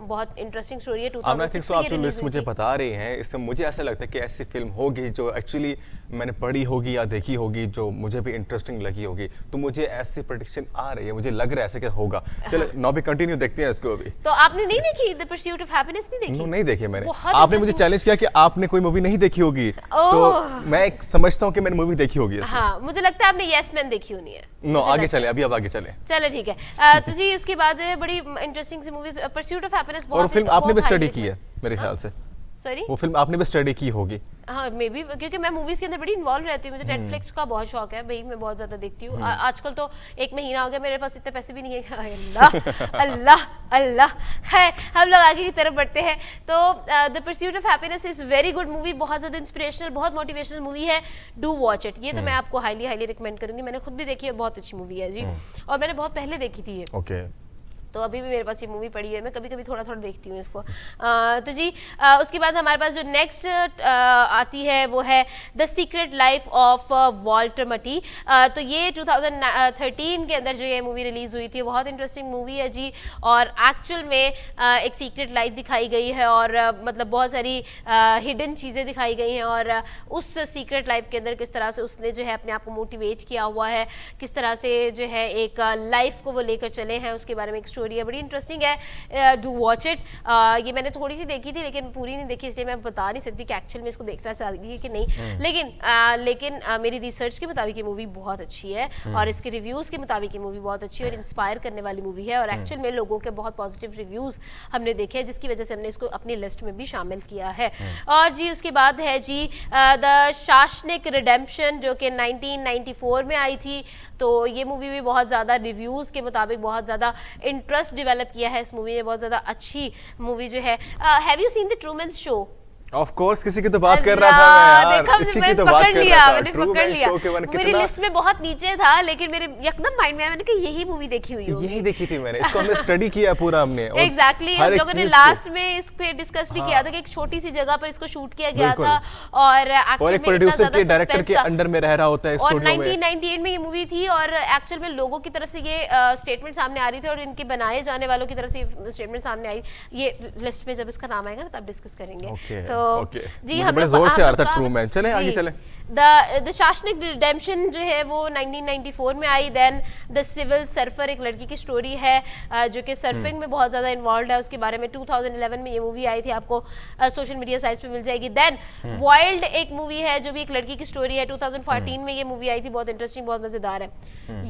बहुत इंटरेस्टिंग स्टोरी है। 2006 आप जो लिस्ट मुझे बता रहे हैं, इससे मुझे ऐसा लगता है कि ऐसी फिल्म होगी जो एक्चुअली मैंने पढ़ी होगी या देखी होगी, जो मुझे भी इंटरेस्टिंग लगी होगी। तो मुझे ऐसी प्रेडिक्शन आ रही है, मुझे लग रहा है ऐसे क्या होगा। चलो नौ भी कंटिन्यू देखते हैं इसको अभी। तो आपने नहीं देखी द परस्यूट ऑफ हैप्पीनेस? नहीं देखी? नहीं देखी मैंने। आपने मुझे चैलेंज किया कि आपने कोई मूवी नहीं देखी होगी, तो मैं समझता हूँ कि मैंने मूवी देखी होगी। हाँ, मुझे लगता है आपने यस मैन देखी होनी है। नो, आगे चले, अभी अब आगे चले। चलो ठीक है। तो जी उसके बाद जो है बड़ी इंटरेस्टिंग सी मूवीज, परस्यूट ऑफ हैप्पीनेस बहुत, और फिल्म आपने भी स्टडी की है मेरे ख्याल से। सॉरी, वो फिल्म आपने भी स्टडी की होगी। हाँ मे बी, क्योंकि मैं मूवीज के अंदर बड़ी इन्वॉल्व रहती हूँ, मुझे नेटफ्लिक्स का बहुत शौक है भाई, मैं बहुत ज्यादा देखती हूँ। आजकल तो एक महीना हो गया मेरे पास इतने पैसे भी नहीं है। अल्लाह अल्लाह अल्लाह। खैर हम लोग आगे की तरफ बढ़ते हैं। तो the pursuit of happiness is very good movie, बहुत ज्यादा इंस्पिरेशनल, बहुत मोटिवेशनल मूवी है। डू वॉच इट, ये तो मैं आपको हाईली हाईली रिकमेंड करूंगी। मैंने खुद भी देखी है, बहुत अच्छी मूवी है जी, और मैंने बहुत पहले देखी थी ये। ओके, तो अभी भी मेरे पास ये मूवी पड़ी है, मैं कभी कभी थोड़ा थोड़ा देखती हूँ इसको। तो जी उसके बाद हमारे पास जो नेक्स्ट आती है वो है the secret life of Walter मटी। तो ये 2013 के अंदर जो ये मूवी रिलीज हुई थी, बहुत इंटरेस्टिंग मूवी है जी। और एक्चुअल में एक सीक्रेट लाइफ दिखाई गई है और मतलब बहुत सारी हिडन चीज़ें दिखाई गई हैं, और उस सीक्रेट लाइफ के अंदर किस तरह से उसने जो है अपने आप को मोटिवेट किया हुआ है, किस तरह से जो है एक लाइफ को वो लेकर चले हैं, उसके बारे में एक स्टोरी है, बड़ी इंटरेस्टिंग है। Do watch it. ये मैंने थोड़ी सी देखी थी लेकिन पूरी नहीं देखी, इसलिए मैं बता नहीं सकती कि एक्चुअल में इसको देखना चाहिए कि नहीं, लेकिन मेरी रिसर्च के मुताबिक ये मूवी बहुत अच्छी है और इसके रिव्यूज़ के मुताबिक ये मूवी बहुत अच्छी है और इंस्पायर करने वाली मूवी है। और एक्चुअल में लोगों के बहुत पॉजिटिव रिव्यूज़ हमने देखे हैं, जिसकी वजह से हमने इसको अपनी लिस्ट में भी शामिल किया है। और जी उसके बाद है जी द शाशनिक रिडेम्पशन, जो कि 1994 में आई थी। तो ये मूवी भी बहुत ज़्यादा रिव्यूज़ के मुताबिक बहुत ज़्यादा इंटरेस्ट डेवलप किया है इस मूवी ने, बहुत ज़्यादा अच्छी मूवी जो है। Have you seen the Truman show? Of course, किसी की तो बात कर रहा था मैं यार, इसी की तो बात कर रहा था। मैंने पकड़ लिया। मेरी लिस्ट में बहुत नीचे था लेकिन मेरे एकदम माइंड में आया, मैंने कहा यही मूवी देखी हुई होगी। यही देखी थी मैंने, इसको हमने स्टडी किया पूरा हमने। एग्जैक्टली, हम लोगों ने लास्ट में इस पे डिस्कस भी किया था कि एक छोटी सी जगह पर इसको शूट किया गया था और एक्चुअली एक प्रोड्यूसर के डायरेक्टर के अंडर में रह रहा होता है स्टूडियो में। 1998 में ये मूवी थी और एक्चुअल में लोगों की तरफ से ये स्टेटमेंट सामने आ रही थी और इनके बनाए जाने वालों की तरफ से स्टेटमेंट सामने आई। ये लिस्ट में जब इसका नाम आएगा ना तब डिस्कस करेंगे। तो जी हम बड़े जोर से आ रहा था ट्रूमैन। चले आगे चले। द शाशनिक रिडेम्पशन जो है वो 1994 में आई। देन द सिविल सर्फर, एक लड़की की स्टोरी है जो कि सर्फिंग में बहुत ज़्यादा इन्वॉल्व है, उसके बारे में 2011 में ये मूवी आई थी, आपको सोशल मीडिया साइट्स पे मिल जाएगी। देन वाइल्ड एक मूवी है जो भी एक लड़की की स्टोरी है, 2014 में ये मूवी आई थी, बहुत इंटरेस्टिंग, बहुत मज़ेदार है।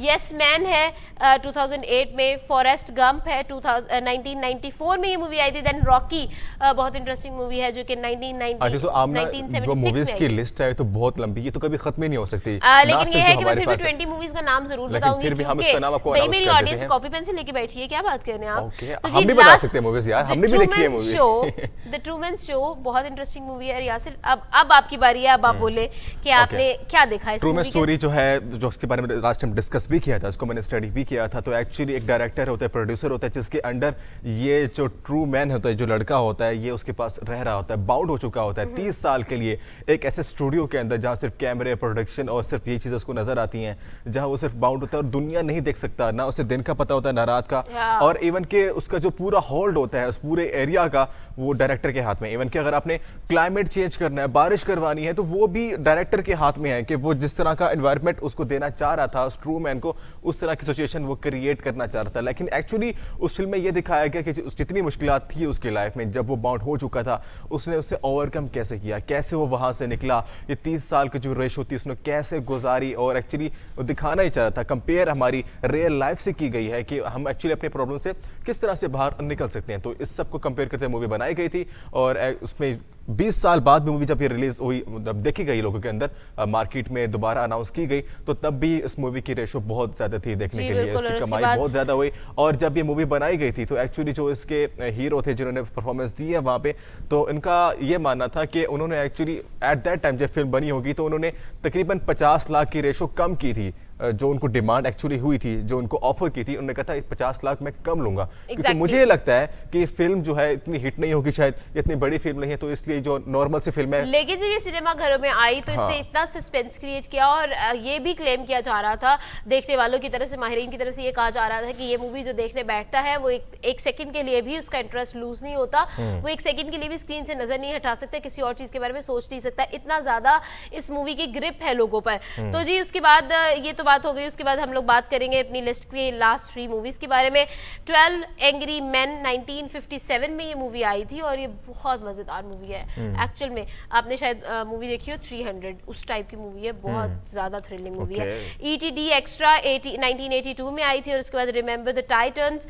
यस मैन है 2008 में। फॉरेस्ट गंप है 1994 में ये मूवी आई थी। देन रॉकी बहुत इंटरेस्टिंग मूवी है जो कि आमना जो मूवीज की लिस्ट है तो बहुत लंबी, ये तो कभी खत्म ही नहीं हो सकती। लेकिन ये है कि मैं फिर भी 20 मूवीज का नाम जरूर बताऊंगी, फिर भी हम इसका नाम आपको भाई अनाउंस मेरी कर देते ऑडियंस हैं। कॉपी पेंसिल लेके बैठी है, क्या बात कर रहे हैं आप? ओके, तो हम भी बता सकते हैं मूवीज यार, हमने भी देखी है मूवी। द ट्रूमैन शो बहुत इंटरेस्टिंग मूवी है यासिर। अब आपकी बारी है, अब आप बोले कि आपने क्या देखा इस ट्रूमैन मूवी के? स्टोरी जो है, जो उसके बारे में लास्ट टाइम डिस्कस भी किया था, उसको मैंने स्टडी भी किया था। तो एक्चुअली एक डायरेक्टर होता है, प्रोड्यूसर होता है, जिसके अंडर ये जो ट्रू मैन होता है, जो लड़का होता है, ये उसके पास रह रहा होता है, बाउंड हो चुका होता है 30 साल के लिए एक ऐसे स्टूडियो के अंदर जहाँ सिर्फ कैमरे, प्रोडक्शन और सिर्फ ये चीज़ें उसको नजर आती हैं, जहाँ वो सिर्फ बाउंड होता है और दुनिया नहीं देख सकता, ना उसे दिन का पता होता है ना रात का। और इवन के उसका जो पूरा होल्ड होता है उस पूरे एरिया का, वो डायरेक्टर के हाथ में। इवन कि अगर आपने क्लाइमेट चेंज करना है, बारिश करवानी है, तो वो भी डायरेक्टर के हाथ में है कि वो जिस तरह का एनवायरनमेंट उसको देना चाह रहा था उस ट्रू मैन को, उस तरह की सिचुएशन वो क्रिएट करना चाह रहा था। लेकिन एक्चुअली उस फिल्म में ये दिखाया गया कि जितनी मुश्किलात थी उसकी लाइफ में, जब वो बाउंड हो चुका था, उसने उससे ओवरकम कैसे किया, कैसे वो वहां से निकला, ये 30 साल की जो रेश होती है उसने कैसे गुजारी। और एक्चुअली वो दिखाना ही चाह रहा था, कंपेयर हमारी रियल लाइफ से की गई है कि हम एक्चुअली अपने प्रॉब्लम से किस तरह से बाहर निकल सकते हैं। तो इस सब को कंपेयर करते मूवी बनाई गई थी। और उसमें 20 साल बाद भी मूवी जब ये रिलीज हुई, जब देखी गई लोगों के अंदर, मार्केट में दोबारा अनाउंस की गई, तो तब भी इस मूवी की रेशो बहुत ज्यादा थी देखने के लिए, इसकी कमाई बहुत ज्यादा हुई। और जब ये मूवी बनाई गई थी तो एक्चुअली जो इसके हीरो थे जिन्होंने परफॉर्मेंस दी है वहाँ पे, तो इनका ये मानना था कि उन्होंने एक्चुअली एट दैट टाइम जब फिल्म बनी होगी तो उन्होंने तकरीबन 50 लाख की रेशो कम की थी, जो उनको डिमांड एक्चुअली हुई थी, जो उनको ऑफर की थी। उन्होंने कहा था 50 लाख मैं कम लूंगा, क्योंकि मुझे ये लगता है कि फिल्म जो है इतनी हिट नहीं होगी, शायद इतनी बड़ी फिल्म नहीं है, तो इसलिए जो नॉर्मल सी फिल्म है। लेकिन जब ये सिनेमा घरों में आई तो इसने इतना सस्पेंस क्रिएट किया और ये भी क्लेम किया जा रहा था देखने वालों की तरफ से, माहिरीन की तरफ से ये कहा जा रहा था कि ये मूवी जो देखने बैठता है वो एक सेकंड के लिए भी उसका इंटरेस्ट लूज नहीं होता, वो एक सेकंड के लिए भी स्क्रीन से नजर नहीं हटा सकता, किसी और चीज के बारे में सोच नहीं सकता, इतना ज्यादा इस मूवी की ग्रिप है लोगों पर। तो जी उसके बाद ये तो बात हो गई। उसके बाद हम लोग बात करेंगे अपनी लिस्ट की लास्ट 3 मूवीज के बारे में। 12 एंग्री मैन 1957 में ये मूवी आई थी और ये बहुत मजेदार मूवी है। एक्चुअल में आपने शायद मूवी देखी हो 300, उस टाइप की मूवी है, बहुत ज्यादा थ्रिलिंग मूवी है। ETD एक्स्ट्रा 1982 में आई थी और उसके बाद रिमेंबर द टाइटन्स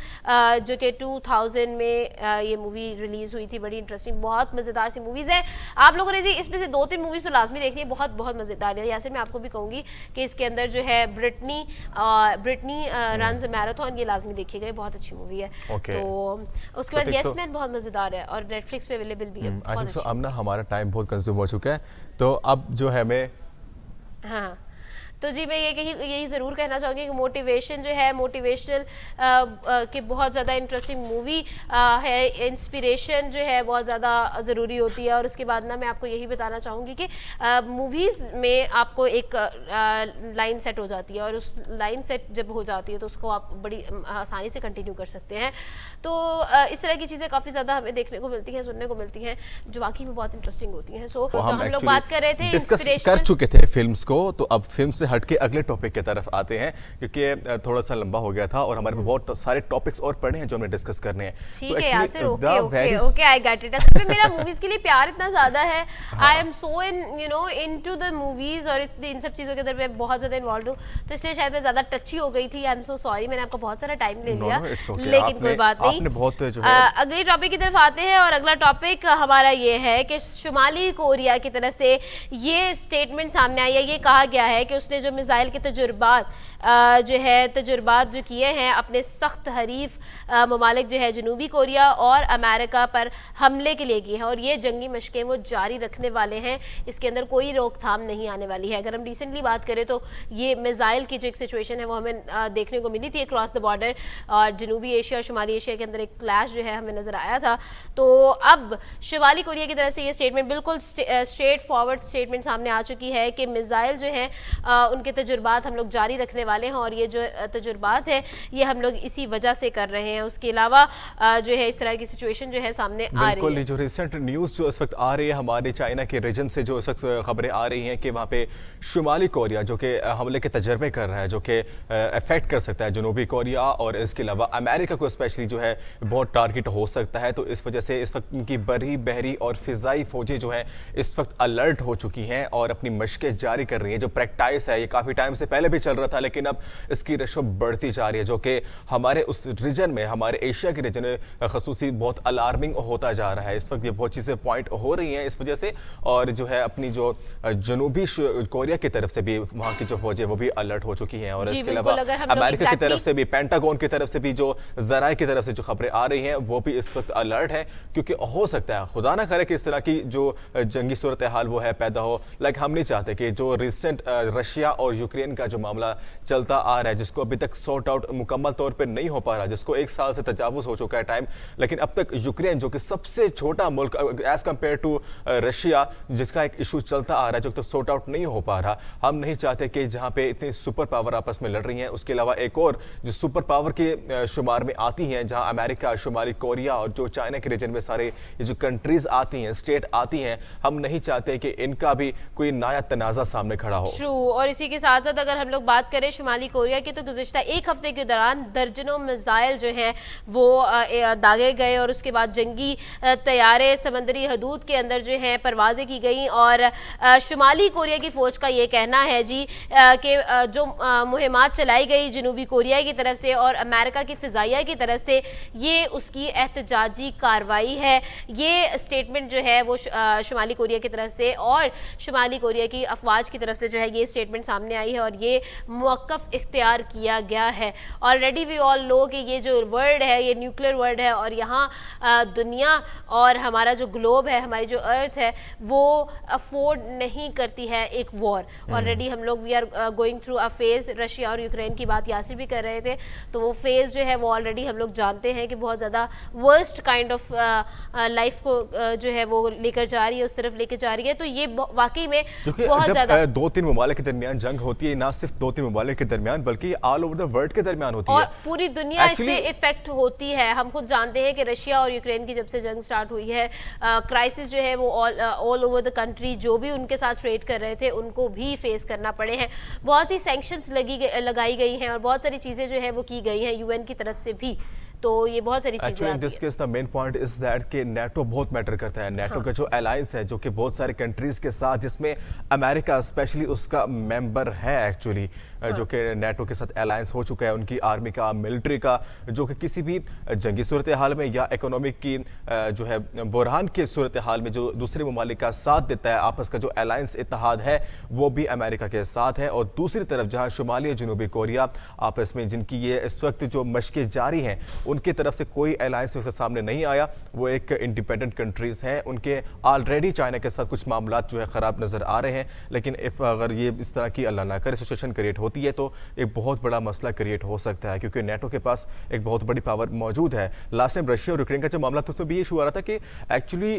जो कि 2000 में ये मूवी रिलीज हुई थी। बड़ी इंटरेस्टिंग, बहुत मजेदार सी मूवीज है। आप लोगों ने जी इसमें से 2-3 मूवीज तो लाजमी देखनी है, बहुत बहुत मजेदार है। जैसे मैं आपको भी कहूंगी कि इसके अंदर जो है ब्रिटनी रन्स मैराथन, ये लाजमी देखी गई, बहुत अच्छी मूवी है। तो उसके बाद यस मैन बहुत मजेदार है और नेटफ्लिक्स पे अवेलेबल भी है। आई थिंक सो अब ना हमारा टाइम बहुत कंज्यूम हो चुका है, तो अब जो है हमें हाँ तो जी मैं यही ज़रूर कहना चाहूँगी कि मोटिवेशन जो है, मोटिवेशनल के बहुत ज़्यादा इंटरेस्टिंग मूवी है। इंस्पिरेशन जो है बहुत ज़्यादा ज़रूरी होती है। और उसके बाद ना मैं आपको यही बताना चाहूँगी कि मूवीज़ में आपको एक लाइन सेट हो जाती है और उस लाइन सेट जब हो जाती है तो उसको आप बड़ी आसानी से कंटिन्यू कर सकते हैं। तो इस तरह की चीज़ें काफ़ी ज़्यादा हमें देखने को मिलती हैं, सुनने को मिलती हैं, जो वाकई में बहुत इंटरेस्टिंग होती हैं। सो हम लोग बात कर रहे थे, डिस्कस कर चुके थे फिल्म्स को, तो अब फिल्म से हट के अगले टॉपिक की तरफ आते हैं, क्योंकि थोड़ा सा लंबा हो गया था और हमारे पास बहुत सारे टॉपिक्स और पड़े हैं जो हमें डिस्कस करने हैं। ठीक है Yasir, okay I get it. असल में मेरा मूवीज के लिए प्यार इतना ज्यादा है, I am so into the movies और इन सब चीजों के अंदर मैं बहुत ज्यादा इन्वॉल्व हूँ, तो इसलिए शायद मैं ज्यादा टची हो गई थी। आई एम सो सॉरी, मैंने आपको बहुत सारा टाइम ले लिया, लेकिन कोई बात नहीं। अगले टॉपिक की तरफ आते हैं और अगला टॉपिक हमारा ये है कि शुमाली कोरिया की तरफ से ये स्टेटमेंट सामने आई है। ये कहा गया है कि उसने जो मिसाइल के तजुर्बात जो किए हैं अपने सख्त हरीफ ममालिक जो है जनूबी कोरिया और अमेरिका पर हमले के लिए किए हैं और ये जंगी मशकें वो जारी रखने वाले हैं, इसके अंदर कोई रोकथाम नहीं आने वाली है। अगर हम रिसेंटली बात करें तो ये मिसाइल की जो एक सिचुएशन है वो हमें देखने को मिली थी अक्रॉस द बॉर्डर, और जनूबी एशिया और शुमाली एशिया के अंदर एक क्लैश जो है हमें नजर आया था। तो अब शुमाली कोरिया की तरफ से ये स्टेटमेंट बिल्कुल स्ट्रेट फॉरवर्ड स्टेटमेंट सामने आ चुकी है कि मिसाइल जो है उनके तजुर्बात हम लोग जारी रखने वाले हैं और ये जो तजुर्बात है ये हम लोग इसी वजह से कर रहे हैं। उसके अलावा जो है इस तरह की सिचुएशन जो है सामने आ रही है। जो रिसेंट न्यूज़ जो इस वक्त आ रही है हमारे चाइना के रीजन से, जो इस वक्त खबरें आ रही हैं कि वहाँ पे शुमाली कोरिया जो कि हमले के तजर्बे कर रहा है, जो कि अफेक्ट कर सकता है जनूबी कोरिया, और इसके अलावा अमेरिका को स्पेशली जो है बहुत टारगेट हो सकता है। तो इस वजह से इस वक्त उनकी बरी बहरी और फिजाई फौजें जो हैं इस वक्त अलर्ट हो चुकी हैं और अपनी मशकें जारी कर रही हैं। जो प्रैक्टिस है, ये काफ़ी टाइम से पहले भी चल रहा था, लेकिन अब इसकी रेशो बढ़ती जा रही है, जो कि हमारे उस रीजन में, हमारे एशिया के रीजन में खसूसी बहुत अलार्मिंग होता जा रहा है। इस वक्त ये बहुत चीज़ें पॉइंट हो रही हैं इस वजह से, और जो है अपनी जो जनूबी कोरिया की तरफ से भी वहाँ की जो फौजें वो भी अलर्ट हो चुकी हैं, और जी इसके बिल्कुल, अलावा अगर हम लोग अमेरिका की तरफ एग्जैक्टली से भी, पेंटागन की तरफ से भी, जो जराए की तरफ से जो खबरें आ रही हैं वो भी इस वक्त अलर्ट है, क्योंकि हो सकता है, खुदा ना करे कि इस तरह की जो जंगी सूरत हाल वो है पैदा हो। लाइक हम नहीं चाहते कि जो रिसेंट रशिया और यूक्रेन का जो मामला चलता आ रहा है, जिसको अभी तक सॉर्ट आउट मुकम्मल तौर पर नहीं हो पा रहा, जिसको 1 साल से तजावुज हो चुका है टाइम, लेकिन अब तक यूक्रेन जो कि सबसे छोटा मुल्क एज कम्पेयर टू रशिया, जिसका एक इशू चलता आ रहा है जो तो सॉर्ट आउट नहीं हो पा रहा। हम नहीं चाहते कि जहां पे इतनी सुपर पावर आपस में लड़ रही हैं, उसके अलावा एक और जो सुपर पावर के शुमार में आती हैं, जहां अमेरिका, शुमाली कोरिया और जो चाइना के रीजन में सारे ये जो कंट्रीज आती हैं, स्टेट आती हैं, हम नहीं चाहते कि इनका भी कोई नया तनाज़ा सामने खड़ा हो। ट्रू। और इसी के साथ साथ अगर हम लोग बात करें शुमाली कोरिया की, तो गुज़िश्ता एक हफ्ते के दौरान दर्जनों मिसाइल जो हैं वो दागे गए, और उसके बाद जंगी तैयारे समंदरी हदूद के अंदर जो हैं परवाजें की गई। और शुमाली कोरिया की फौज का ये कहना है जी कि जो मुहिमात चलाई गई जनूबी कोरिया की तरफ से और अमेरिका की फ़िज़ाइया की तरफ से, ये उसकी एहतजाजी कार्रवाई है। ये स्टेटमेंट जो है वो शुमाली कोरिया की तरफ से और शुमाली कोरिया की अफवाज की तरफ से जो है ये स्टेटमेंट सामने आई है, और ये मौक़िफ़ इख्तियार किया गया है। ऑलरेडी वी ऑल नो कि ये जो वर्ल्ड है ये न्यूक्लियर वर्ल्ड है, और यहाँ दुनिया और हमारा जो ग्लोब है, हमारी जो अर्थ है, वो अफोर्ड नहीं करती है एक वॉर। ऑलरेडी हम लोग we are going through a phase, Russia और यूक्रेन की बात यासिर भी कर रहे थे, तो वो फेज जो है वो ऑलरेडी हम लोग जानते हैं कि बहुत ज़्यादा वर्स्ट काइंड ऑफ लाइफ को जो है वो लेकर जा रही है, उस तरफ लेकर जा रही है। तो ये वाकई में बहुत ज़्यादा 2-3 ममालिक के दरमियान जंग होती है, ना सिर्फ 2-3 ममालिक के दरमियान बल्कि ऑल ओवर द वर्ल्ड के दरमियान होती और है, पूरी दुनिया इससे इफेक्ट होती है। हम खुद जानते हैं कि रशिया और यूक्रेन की जब से जंग स्टार्ट हुई है, क्राइसिस जो है वो ऑल ओवर द कंट्री, जो भी उनके साथ ट्रेड कर रहे थे उनको भी फेस करना पड़े हैं। बहुत सी सैंक्शंस लगाई गई हैं और बहुत सारी चीज़ें जो है वो की गई हैं यूएन की तरफ से भी, तो ये बहुत सारी चीजें in this case the main point is that कि नेटो बहुत मैटर करता है। नेटो का जो अलायंस है, जो कि बहुत सारे कंट्रीज के साथ, जिसमें अमेरिका स्पेशली उसका मेंबर है एक्चुअली, जो कि नेटो के साथ अलायंस हो चुका है, उनकी आर्मी का, मिलिट्री का, जो कि किसी भी जंगी सूरत हाल में या इकोनॉमिक की जो है बुरहान के सूरत हाल में जो दूसरे ममालिक का साथ देता है, आपस का जो अलायंस इत्तेहाद है वो भी अमेरिका के साथ है। और दूसरी तरफ जहाँ शुमाली और जनूबी कोरिया आपस में जिनकी ये इस वक्त जो मशकें जारी हैं, उनकी तरफ से कोई अलायंस उसके सामने नहीं आया, वो एक इंडिपेंडेंट कंट्रीज हैं। उनके ऑलरेडी चाइना के साथ कुछ मामला जो है ख़राब नज़र आ रहे हैं, लेकिन इफ अगर ये इस तरह की अल्लाह ना करे सिचुएशन क्रिएट होती है तो एक बहुत बड़ा मसला क्रिएट हो सकता है, क्योंकि नेटो के पास एक बहुत बड़ी पावर मौजूद है। लास्ट टाइम रशिया और यूक्रेन का जो मामला था उसमें भी ये इशू आ रहा था कि एक्चुअली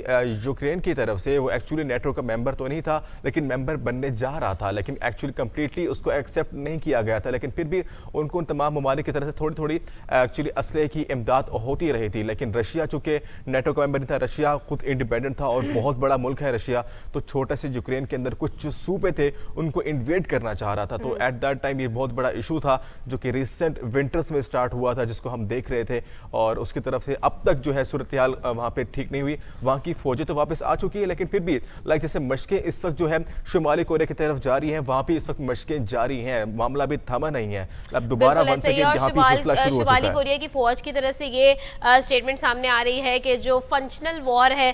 यूक्रेन की तरफ से वो एक्चुअली नेटो का मेंबर तो नहीं था, लेकिन मेंबर बनने जा रहा था, लेकिन एक्चुअली कंप्लीटली उसको एक्सेप्ट नहीं किया गया था। लेकिन फिर भी उनको उन तमाम ममालिक की तरफ से थोड़ी थोड़ी एक्चुअली असले की इमदाद होती रही थी। लेकिन रशिया चूंकि नेटो का मेंबर नहीं था, रशिया खुद इंडिपेंडेंट था और बहुत बड़ा मुल्क है रशिया, तो छोटे से यूक्रेन के अंदर कुछ जो सूबे थे उनको इन्वेड करना चाह रहा था। तो एट दैट टाइम ये बहुत बड़ा इशू था जो कि रिसेंट विंटर्स में स्टार्ट हुआ था, जिसको हम देख रहे थे। और उसकी तरफ से अब तक जो है सूरत हाल वहाँ पे ठीक नहीं हुई। वहाँ की फौजें तो वापस आ चुकी है, लेकिन फिर भी लाइक जैसे मशकें इस वक्त जो है शुमाली कोरिया की तरफ जारी हैं, वहाँ भी इस वक्त मशकें जारी हैं, मामला भी थमा नहीं है। अब दोबारा वंस अगेन यहाँ पे सिलसिला शुरू हो चुका है। शुमाली कोरिया की फौज की तरफ से ये स्टेटमेंट सामने आ रही है कि जो फंक्शनल वॉर है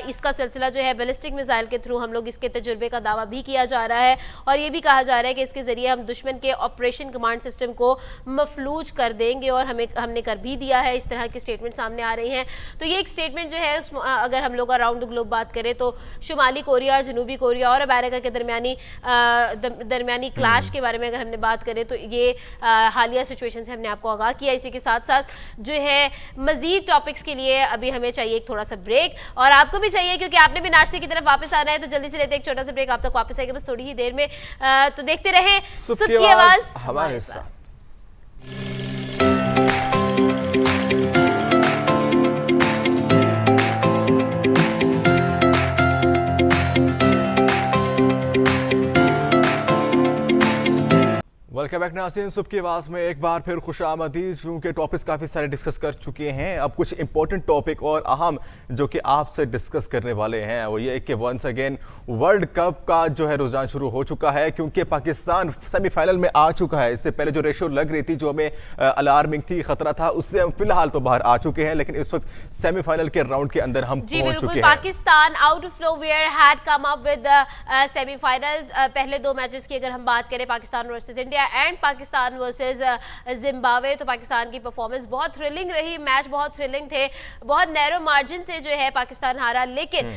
इसका सिलसिला जो है बैलिस्टिक मिसाइल के थ्रू हम लोग इसके तजुर्बे का दावा भी किया जा रहा है, और ये भी कहा जा रहा है कि इसके जरिए हम दुश्मन के ऑपरेशन कमांड सिस्टम को मफलूज कर देंगे, और हमने कर भी दिया है। इस तरह की स्टेटमेंट सामने आ रही हैं। तो ये एक स्टेटमेंट जो है अगर हम लोग अराउंड द ग्लोब बात करें तो शुमाली कोरिया, जनूबी कोरिया और अमेरिका के दरमियानी क्लैश के बारे में अगर हमने बात करें तो ये हालिया सिचुएशन से हमने आपको आगाह किया। इसी के साथ साथ जो है मजीद टॉपिक्स के लिए अभी हमें चाहिए एक थोड़ा सा ब्रेक, और आपको भी चाहिए क्योंकि आपने भी नाश्ते की तरफ वापस आना है, तो जल्दी से लेते एक छोटा सा ब्रेक, आप तक वापस आएगा बस थोड़ी ही देर में। तो देखते रहे सुख की आवाज हमारे साथ। वेलकम बैक नाज़रीन, सुबह की आवाज़ में एक बार फिर खुशामदीद। चूँकि टॉपिक्स काफ़ी सारे डिस्कस कर चुके हैं, अब कुछ इंपॉर्टेंट टॉपिक और अहम जो कि आपसे डिस्कस करने वाले हैं वो ये कि वंस अगेन वर्ल्ड कप का जो है रुझान शुरू हो चुका है, क्योंकि पाकिस्तान सेमीफाइनल में आ चुका है। इससे पहले जो रेशो लग रही थी, जो हमें अलार्मिंग थी, खतरा था, उससे हम फिलहाल तो बाहर आ चुके हैं, लेकिन इस वक्त सेमीफाइनल के राउंड के अंदर हम पहुंच चुके हैं। Pakistan out of nowhere had come up with semifinal. पहले दो मैचेस की अगर हम बात करें, Pakistan versus India and Pakistan versus Zimbabwe, तो पाकिस्तान की परफॉर्मेंस बहुत थ्रिलिंग रही, मैच बहुत थ्रिलिंग थे, बहुत नैरो मार्जिन से जो है पाकिस्तान हारा, लेकिन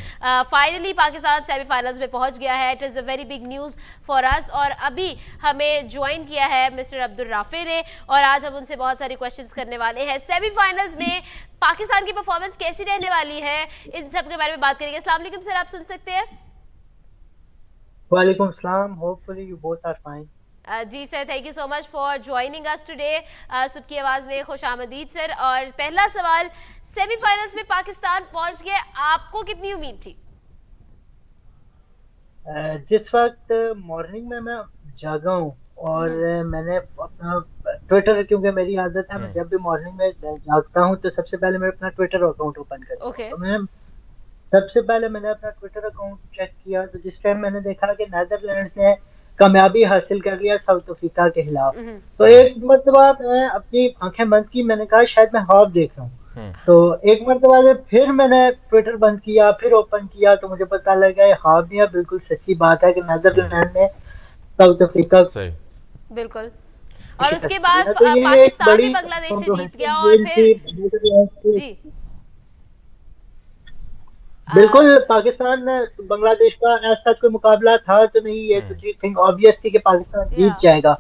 फाइनली पाकिस्तान सेमीफाइनल्स में पहुंच गया है। It is a very big news for us. और अभी हमें ज्वाइन किया है मिस्टर अब्दुल राफे ने, और आज हम उनसे बहुत सारे क्वेश्चंस करने वाले हैं। सेमीफाइनल्स में पाकिस्तान की परफॉर्मेंस कैसी रहने वाली है, इन सब के बारे में बात करेंगे। अस्सलाम वालेकुम सर, आप सुन सकते हैं? वालेकुम सलाम, hopefully you both are fine. जी sir, thank you so much for joining us today. सुबह की आवाज में खुशामदीद सर। और पहला सवाल, सेमीफाइनल्स में पाकिस्तान पहुंच गए, आपको कितनी उम्मीद थी? जिस वक्त मॉर्निंग में मैं जागा हूँ और मैंने अपना ट्विटर, क्योंकि मेरी आदत है मैं जब भी मॉर्निंग में जागता हूँ तो सबसे पहले मैं अपना ट्विटर अकाउंट ओपन करता हूँ। तो मैं सबसे पहले मैंने अपना ट्विटर अकाउंट चेक किया, तो जिस टाइम मैंने देखा कि नेदरलैंड्स ने कामयाबी हासिल कर लिया साउथ अफ्रीका के खिलाफ, तो एक मरतबा मैं अपनी आंखें बंद की, मैंने कहा शायद मैं ख्वाब देख रहा हूँ। तो एक मरतबा से फिर मैंने ट्विटर बंद किया, फिर ओपन किया, तो मुझे पता लगा ये ख्वाब नहीं है, बिल्कुल सच्ची बात है कि नेदरलैंड ने साउथ अफ्रीका बिल्कुल। और उसके बाद पाकिस्तान भी बांग्लादेश से जीत गया, और फिर जी बिल्कुल पाकिस्तान बांग्लादेश का ऐसा कोई मुकाबला था तो नहीं, ये तो थिंग ऑब्वियस थी कि पाकिस्तान जीत जाएगा,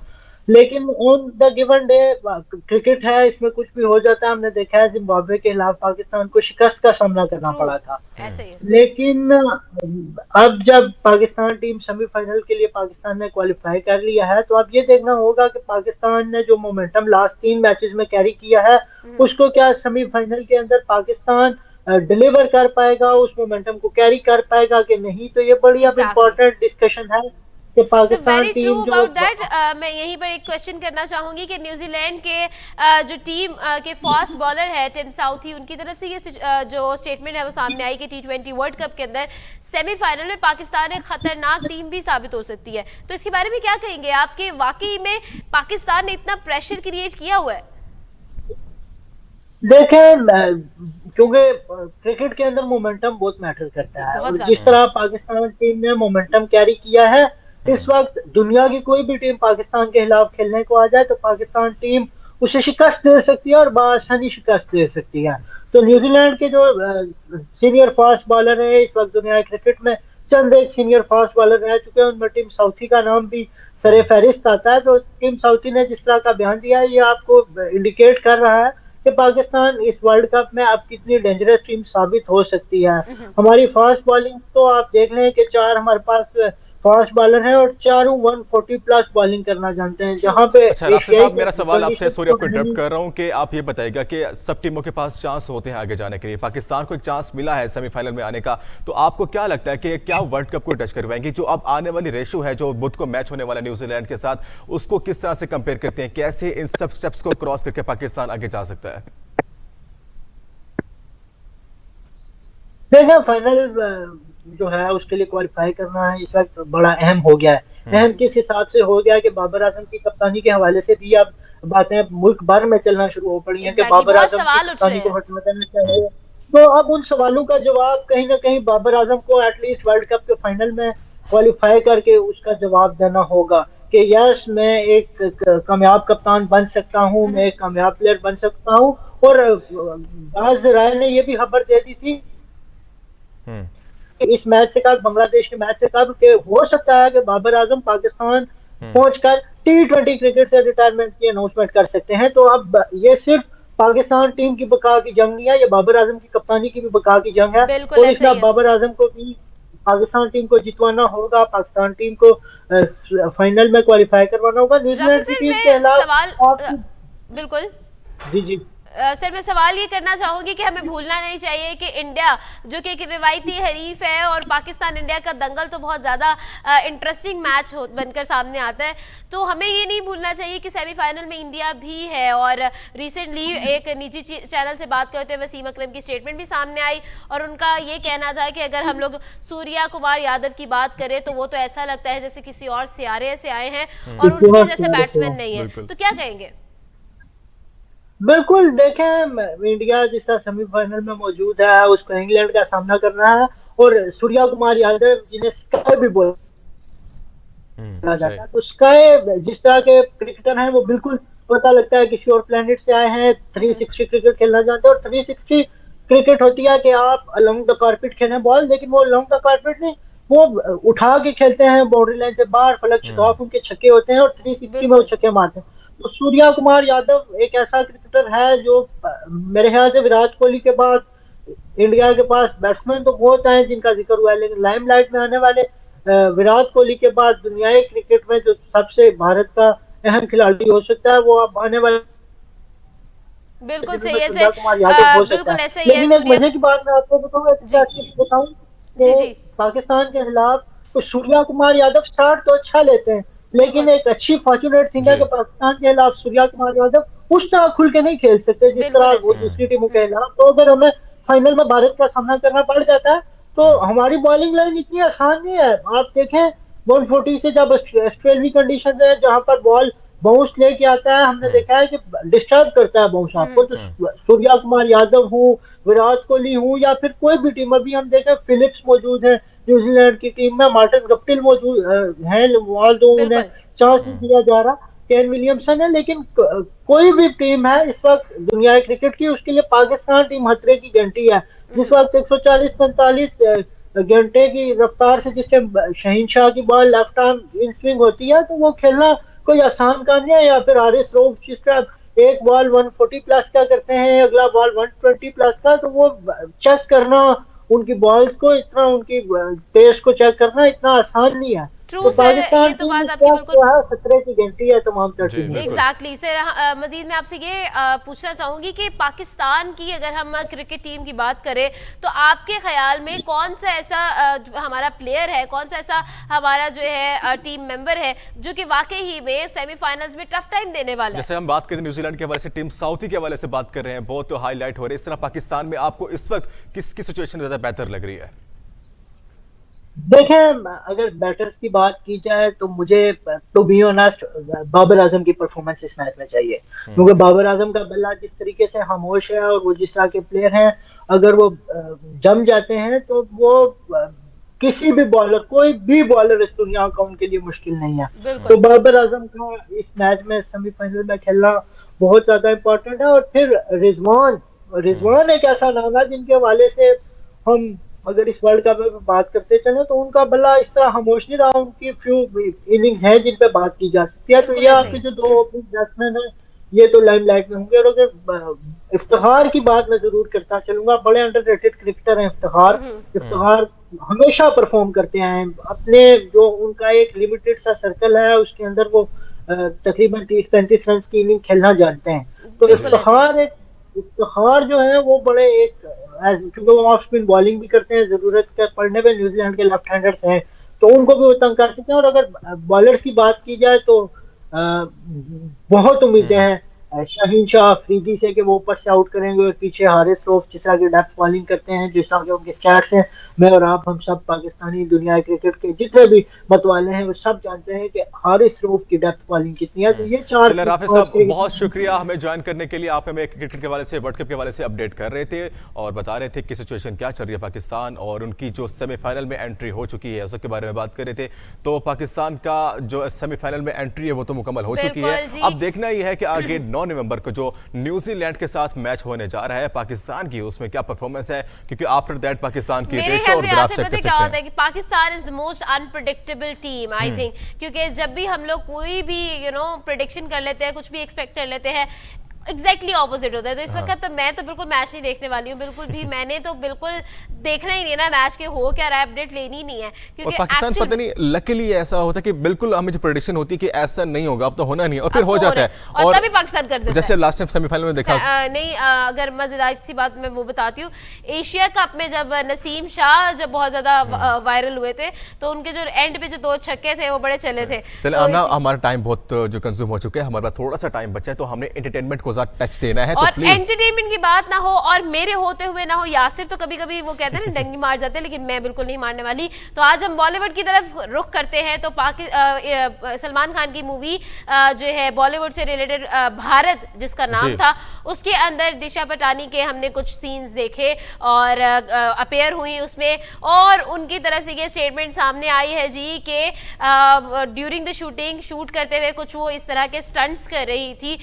लेकिन on the given day cricket है, इसमें कुछ भी हो जाता है। हमने देखा है जिम्बाब्वे के खिलाफ पाकिस्तान को शिकस्त का सामना करना पड़ा था, लेकिन अब जब पाकिस्तान टीम सेमीफाइनल के लिए पाकिस्तान ने क्वालिफाई कर लिया है, तो अब ये देखना होगा कि पाकिस्तान ने जो मोमेंटम लास्ट 3 मैचेस में कैरी किया है, उसको क्या सेमीफाइनल के अंदर पाकिस्तान डिलीवर कर पाएगा, उस मोमेंटम को कैरी कर पाएगा कि नहीं। तो ये बड़ी अब इम्पोर्टेंट डिस्कशन है कि पाकिस्तान टीम जो मैं यहीं पर एक क्वेश्चन करना चाहूंगी कि न्यूजीलैंड के जो टीम के फास्ट बॉलर है टिम साउथी, उनकी तरफ से ये जो स्टेटमेंट है वो सामने आई कि T20 वर्ल्ड कप के अंदर सेमीफाइनल में पाकिस्तान एक खतरनाक टीम भी साबित हो सकती है। तो इसके बारे में क्या कहेंगे आपके, वाकई में पाकिस्तान ने इतना प्रेशर क्रिएट किया हुआ है? देखें, क्योंकि क्रिकेट के अंदर मोमेंटम बहुत मैटर करता है, और जिस तरह पाकिस्तान टीम ने मोमेंटम कैरी किया है, इस वक्त दुनिया की कोई भी टीम पाकिस्तान के खिलाफ खेलने को आ जाए तो पाकिस्तान टीम उसे शिकस्त दे सकती है और बआसानी शिकस्त दे सकती है। तो न्यूजीलैंड के जो सीनियर फास्ट बॉलर है इस वक्त दुनिया क्रिकेट में, चंद एक सीनियर फास्ट बॉलर रह चुके हैं, उनमें टीम साउथी का नाम भी सरे फहरिस्त आता है। तो टीम साउथी ने जिस तरह का बयान दिया है, ये आपको इंडिकेट कर रहा है कि पाकिस्तान इस वर्ल्ड कप में अब कितनी डेंजरस टीम साबित हो सकती है। हमारी फास्ट बॉलिंग तो आप देख लें कि 4 हमारे पास फास्ट बॉलर हैं और चारों 140 प्लस बॉलिंग करना जानते हैं। जहां पे अच्छा राफी साहब, मेरा सवाल आपसे, सॉरी आपको इंटरप्ट कर रहा हूं, कि आप ये बताइएगा कि सब टीमों के पास चांस होते हैं आगे जाने के लिए, पाकिस्तान को एक चांस मिला है सेमीफाइनल में आने का, तो आपको क्या लगता है कि क्या वर्ल्ड कप को टच करवाएंगे? जो अब आने वाली रेशो है, जो बुध को मैच होने वाला न्यूजीलैंड के साथ, उसको किस तरह से कंपेयर करते हैं? कैसे इन सब स्टेप्स को क्रॉस करके पाकिस्तान आगे जा सकता है? देखा, फाइनल जो है उसके लिए क्वालिफाई करना है इस वक्त बड़ा अहम हो गया है। अहम किस हिसाब से हो गया है कि बाबर आजम की कप्तानी के हवाले से भी अब बातें मुल्क भर में चलना शुरू हो पड़ी हैं कि बाबर आजम की कप्तानी को हटना देना चाहिए। तो अब उन सवालों का जवाब कहीं ना कहीं बाबर आजम को एटलीस्ट वर्ल्ड कप के फाइनल में क्वालिफाई करके उसका जवाब देना होगा कि यस, मैं एक कामयाब कप्तान बन सकता हूँ, मैं एक कामयाब प्लेयर बन सकता हूँ। और बाज़ राय ने यह भी खबर दे दी थी इस मैच से कब, बांग्लादेश के मैच से कब, के हो सकता है कि बाबर आजम पाकिस्तान पहुंचकर T20 क्रिकेट से रिटायरमेंट की अनाउंसमेंट कर सकते हैं। तो अब ये सिर्फ पाकिस्तान टीम की बका की जंग नहीं है, ये बाबर आजम की कप्तानी की भी बका की जंग है। तो इसलिए बाबर आजम को भी पाकिस्तान टीम को जितवाना होगा, पाकिस्तान टीम को फाइनल में क्वालिफाई करवाना होगा। न्यूजीलैंड की टीम के खिलाफ बिल्कुल जी सर मैं सवाल ये करना चाहूंगी कि हमें भूलना नहीं चाहिए कि इंडिया जो कि एक रिवायती हरीफ है और पाकिस्तान इंडिया का दंगल तो बहुत ज़्यादा इंटरेस्टिंग मैच बनकर सामने आता है, तो हमें ये नहीं भूलना चाहिए कि सेमीफाइनल में इंडिया भी है। और रिसेंटली एक निजी चैनल से बात करते हुए वसीम अकरम की स्टेटमेंट भी सामने आई और उनका ये कहना था कि अगर हम लोग सूर्या कुमार यादव की बात करें तो वो तो ऐसा लगता है जैसे किसी और सियारे से आए हैं और उनके जैसे बैट्समैन नहीं है, तो क्या कहेंगे? बिल्कुल, देखें इंडिया जिस तरह सेमीफाइनल में मौजूद है, उसको इंग्लैंड का सामना करना है और सूर्या कुमार यादव जिन्हें स्काई भी बोला जाता है, तो स्काई जिस तरह के क्रिकेटर हैं वो बिल्कुल पता लगता है किसी और प्लेनेट से आए हैं। 360 क्रिकेट खेलना जानते हैं और 360 क्रिकेट होती है कि आप अलोंग द कारपेट खेलें बॉल, लेकिन वो अलोंग द कारपेट नहीं, वो उठा के खेलते हैं बाउंड्री लाइन से बाहर, फलक शटऑफ उनके छक्के होते हैं और 360 में वो छक्के मारते हैं। तो सूर्या कुमार यादव एक ऐसा क्रिकेटर है जो मेरे ख्याल से विराट कोहली के बाद इंडिया के पास बैट्समैन तो बहुत आए जिनका जिक्र हुआ है, लेकिन लाइमलाइट में आने वाले विराट कोहली के बाद दुनियाई क्रिकेट में जो सबसे भारत का अहम खिलाड़ी हो सकता है वो अब आने वाले बिल्कुल सही है सर, बिल्कुल ऐसे ही है। लेकिन एक मजे की बात मैं आपको बताऊं कि पाकिस्तान के खिलाफ तो सूर्या कुमार यादव स्टार्ट तो अच्छा लेते हैं, लेकिन एक अच्छी फॉर्चुनेट थिंग है कि पाकिस्तान के खिलाफ सूर्या कुमार यादव उस तरह खुल के नहीं खेल सकते जिस तरह वो दूसरी टीमों के खिलाफ। तो अगर हमें फाइनल में भारत का सामना करना पड़ जाता है तो हमारी बॉलिंग लाइन इतनी आसान नहीं है। आप देखें 140 से जब ऑस्ट्रेलियाई कंडीशन है जहां पर बॉल बाउंस लेके आता है, हमने देखा है कि डिस्टर्ब करता है बाउंस आपको। तो सूर्या कुमार यादव हूँ, विराट कोहली हूँ या फिर कोई भी टीम, अभी हम देखें फिलिप्स मौजूद है न्यूजीलैंड की टीम में, मार्टिन गप्टिल मौजूद है, दो उन्हें चांस दिया जा रहा, केन विलियमसन है, लेकिन कोई भी टीम है इस वक्त दुनिया क्रिकेट की, उसके लिए पाकिस्तान टीम खतरे की घंटी है। जिस वक्त 140-45 घंटे की रफ्तार से जिसके शहीनशाह की ball left arm in swing होती है तो वो खेलना कोई आसान काम नहीं है। या फिर हारिस रऊफ जिस तरह एक बॉल 140 प्लस का करते हैं, अगला बॉल 120 प्लस का, तो वो चेक करना उनकी बॉल्स को इतना, उनकी पेस को चेक करना इतना आसान नहीं है। ट्रू सर, ये तो बात आपकी बिल्कुल खतरे की घंटी है तमाम तरह। एग्जैक्टली सर, मजीद मैं आपसे ये पूछना चाहूंगी कि पाकिस्तान की अगर हम क्रिकेट टीम की बात करें तो आपके ख्याल में कौन सा ऐसा हमारा प्लेयर है, कौन सा ऐसा हमारा जो है टीम मेंबर है जो कि वाकई ही में सेमीफाइनल्स में टफ टाइम देने वाला है? जैसे हम बात करें न्यूजीलैंड के हवाले से, टीम साउथी के हवाले से बात कर रहे हैं, बहुत हाईलाइट हो रही है, इस तरह पाकिस्तान में आपको इस वक्त किसकी सिचुएशन ज्यादा बेहतर लग रही है? देखें अगर बैटर्स की बात की जाए तो मुझे to be honest Babar Azam की परफॉर्मेंस इस मैच में चाहिए, क्योंकि बाबर आजम का बल्ला जिस तरीके से खामोश है और वो जिस तरह के प्लेयर हैं, अगर वो जम जाते हैं तो वो किसी भी बॉलर, कोई भी बॉलर इस दुनिया का उनके लिए मुश्किल नहीं है। तो बाबर आजम का इस मैच में सेमीफाइनल में खेलना बहुत ज्यादा इम्पोर्टेंट है। और फिर रिजवान एक ऐसा नाम है जिनके हवाले से हम अगर इस वर्ल्ड कप में बात करते चले तो उनका बल्ला इस तरह खामोश नहीं रहा, उनकी फ्यू इनिंग्स हैं जिन पे बात की जा सकती है। तो ये आपके जो दो ओपनिंग बैट्समैन हैं ये तो लाइमलाइट में होंगे। और अगर इफ्तिखार की बात मैं जरूर करता चलूंगा, बड़े अंडररेटेड क्रिकेटर हैं इफ्तिखार हमेशा परफॉर्म करते हैं अपने, जो उनका एक लिमिटेड सा सर्कल है उसके अंदर वो तकरीबन 30-35 रन की इनिंग खेलना जानते हैं। तो इफ्तिखार जो है वो बड़े एक, क्योंकि वो ऑफ स्पिन बॉलिंग भी करते हैं, जरूरत के पड़ने पे न्यूजीलैंड के लेफ्ट हैंडर्स हैं तो उनको भी वो तंग कर सकते हैं। और अगर बॉलर्स की बात की जाए तो बहुत उम्मीदें हैं शाहीन शाह अफरीदी से कि वो ऊपर से आउट करेंगे, और पीछे हारिस रऊफ जिस तरह की डेप्थ बॉलिंग करते हैं, जिस तरह के उनके स्टैट्स हैं, मैं और आप हम सब पाकिस्तानी दुनिया क्रिकेट के जितने भी मतवाले हैं वो सब जानते हैं कि हारिस रऊफ की डेप्थ बॉलिंग कितनी है। तो ये चार राफेज साहब बहुत शुक्रिया हमें ज्वाइन करने के लिए। आप हमें क्रिकेट के हवाले से, वर्ल्ड कप के हवाले से अपडेट कर रहे थे और बता रहे थे कि सिचुएशन क्या चल रही है पाकिस्तान और उनकी जो सेमीफाइनल में एंट्री हो चुकी है उसके बारे में बात कर रहे थे। तो पाकिस्तान का जो सेमीफाइनल में एंट्री है वो तो मुकम्मल हो चुकी है। अब देखना ही है कि आगे 9 नवंबर को जो न्यूजीलैंड के साथ मैच होने जा रहा है पाकिस्तान की, उसमें क्या परफॉर्मेंस है, क्योंकि आफ्टर दैट पाकिस्तान की रेशो और ग्राफ चेक कर सकते हैं। होता है कि Pakistan is the most unpredictable team I think, क्योंकि जब भी हम लोग कोई भी प्रेडिक्शन कर लेते हैं, कुछ भी एक्सपेक्ट कर लेते हैं, एग्जैक्टली ऑपोजिट होता है। तो इस वक्त तो मैं तो बिल्कुल मैच नहीं देखने वाली हूँ बिल्कुल भी। मैंने तो बिल्कुल देखना ही नहीं ना मैच के हो क्या रहा है, अपडेट लेनी नहीं है क्योंकि पाकिस्तान पता नहीं लकीली ऐसा होता है कि बिल्कुल हमें जो प्रेडिक्शन होती है कि ऐसा नहीं होगा, अब तो होना नहीं और फिर हो जाता है और तभी पाकिस्तान कर देता है। जैसे लास्ट टाइम सेमीफाइनल में देखा नहीं अगर मजेदार सी बात मैं वो बताती हूँ, एशिया कप में जब नसीम शाह जब बहुत ज्यादा वायरल हुए थे तो उनके जो एंड पे जो 2 छक्के थे वो बड़े चले थे। चले ना हमारा टाइम बहुत जो कंज्यूम हो चुका है, हमारे पास थोड़ा सा टाइम बचा है तो हमने एंटरटेनमेंट को ज्यादा टच देना है। और एंटरटेनमेंट की बात ना हो और मेरे होते हुए ना हो। यासिर तो कभी कभी वो कहते हैं ना डंगी मार जाते हैं, लेकिन मैं बिल्कुल नहीं मारने वाली। तो आज हम बॉलीवुड की तरफ रुख करते हैं। तो सलमान खान की मूवी जो है बॉलीवुड से रिलेटेड भारत जिसका नाम था, उसके अंदर दिशा पटानी के हमने कुछ सीन्स देखे और अपेयर हुई उसमें, और उनकी तरफ से ये स्टेटमेंट सामने आई है जी कि ड्यूरिंग द शूटिंग शूट करते हुए कुछ वो इस तरह के स्टंट्स कर रही थी,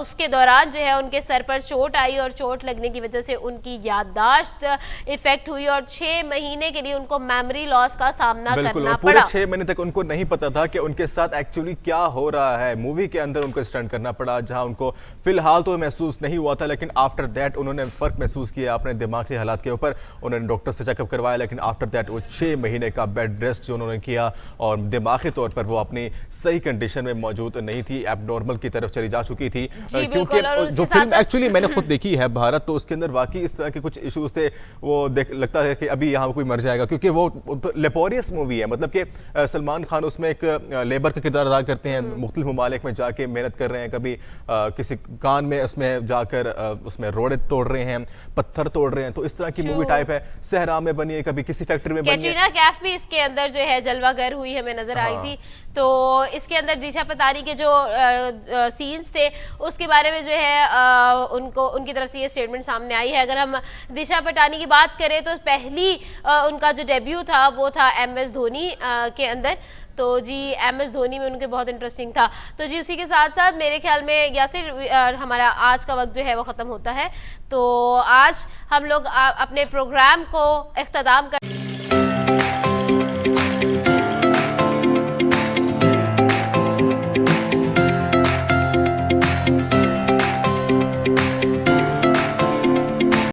उसके दौरान जो है उनके सर पर चोट आई और चोट लगने की वजह से उनकी याददाश्त इफेक्ट हुई और 6 महीने के लिए उनको मेमोरी लॉस का सामना करना पड़ा। 6 महीने तक उनको नहीं पता था कि उनके साथ एक्चुअली क्या हो रहा है। मूवी के अंदर उनको स्टंट करना पड़ा जहां उनको फिलहाल तो महसूस नहीं हुआ था, लेकिन आफ्टर दैट उन्होंने फर्क महसूस किया अपने दिमागी हालात के ऊपर। उन्होंने डॉक्टर से चेकअप करवाया, लेकिन आफ्टर दैट वो 6 महीने का बेड रेस्ट जो उन्होंने किया और दिमागी तौर पर वो अपनी सही कंडीशन में मौजूद नहीं थी, एबनॉर्मल की तरफ चली जा चुकी थी। क्योंकि जो फिल्म एक्चुअली मैंने खुद देखी है भारत, तो उसके अंदर वाकई इस तरह के कुछ इश्यूज थे। वो लगता है कि अभी यहाँ कोई मर जाएगा, क्योंकि वो तो लेपोरियस मूवी है। मतलब कि सलमान खान उसमें एक लेबर का किरदार अदा करते हैं, मुख्तलिफ ममालिक में जाके मेहनत कर रहे हैं, कभी किसी कान में उसमें जाकर उसमें रोड़े तोड़ रहे हैं, पत्थर तोड़ रहे हैं। तो इस तरह की मूवी टाइप है। सहरा में बनी है, कभी किसी फैक्ट्री में बनी है। कैटरीना कैफ भी इसके अंदर जो है जलवागर हुई हमें नजर आई थी। तो इसके अंदर दिशा पटानी के जो सीन्स थे उसके बारे में जो है उनकी तरफ से ये स्टेटमेंट सामने आई है। अगर हम दिशा पटानी की बात करें तो पहली उनका जो डेब्यू था वो था MS धोनी के अंदर। तो जी MS धोनी में उनके बहुत इंटरेस्टिंग था। तो जी उसी के साथ साथ मेरे ख्याल में यासिर हमारा आज का वक्त जो है वो ख़त्म होता है। तो आज हम लोग अपने प्रोग्राम को इख्तिताम कर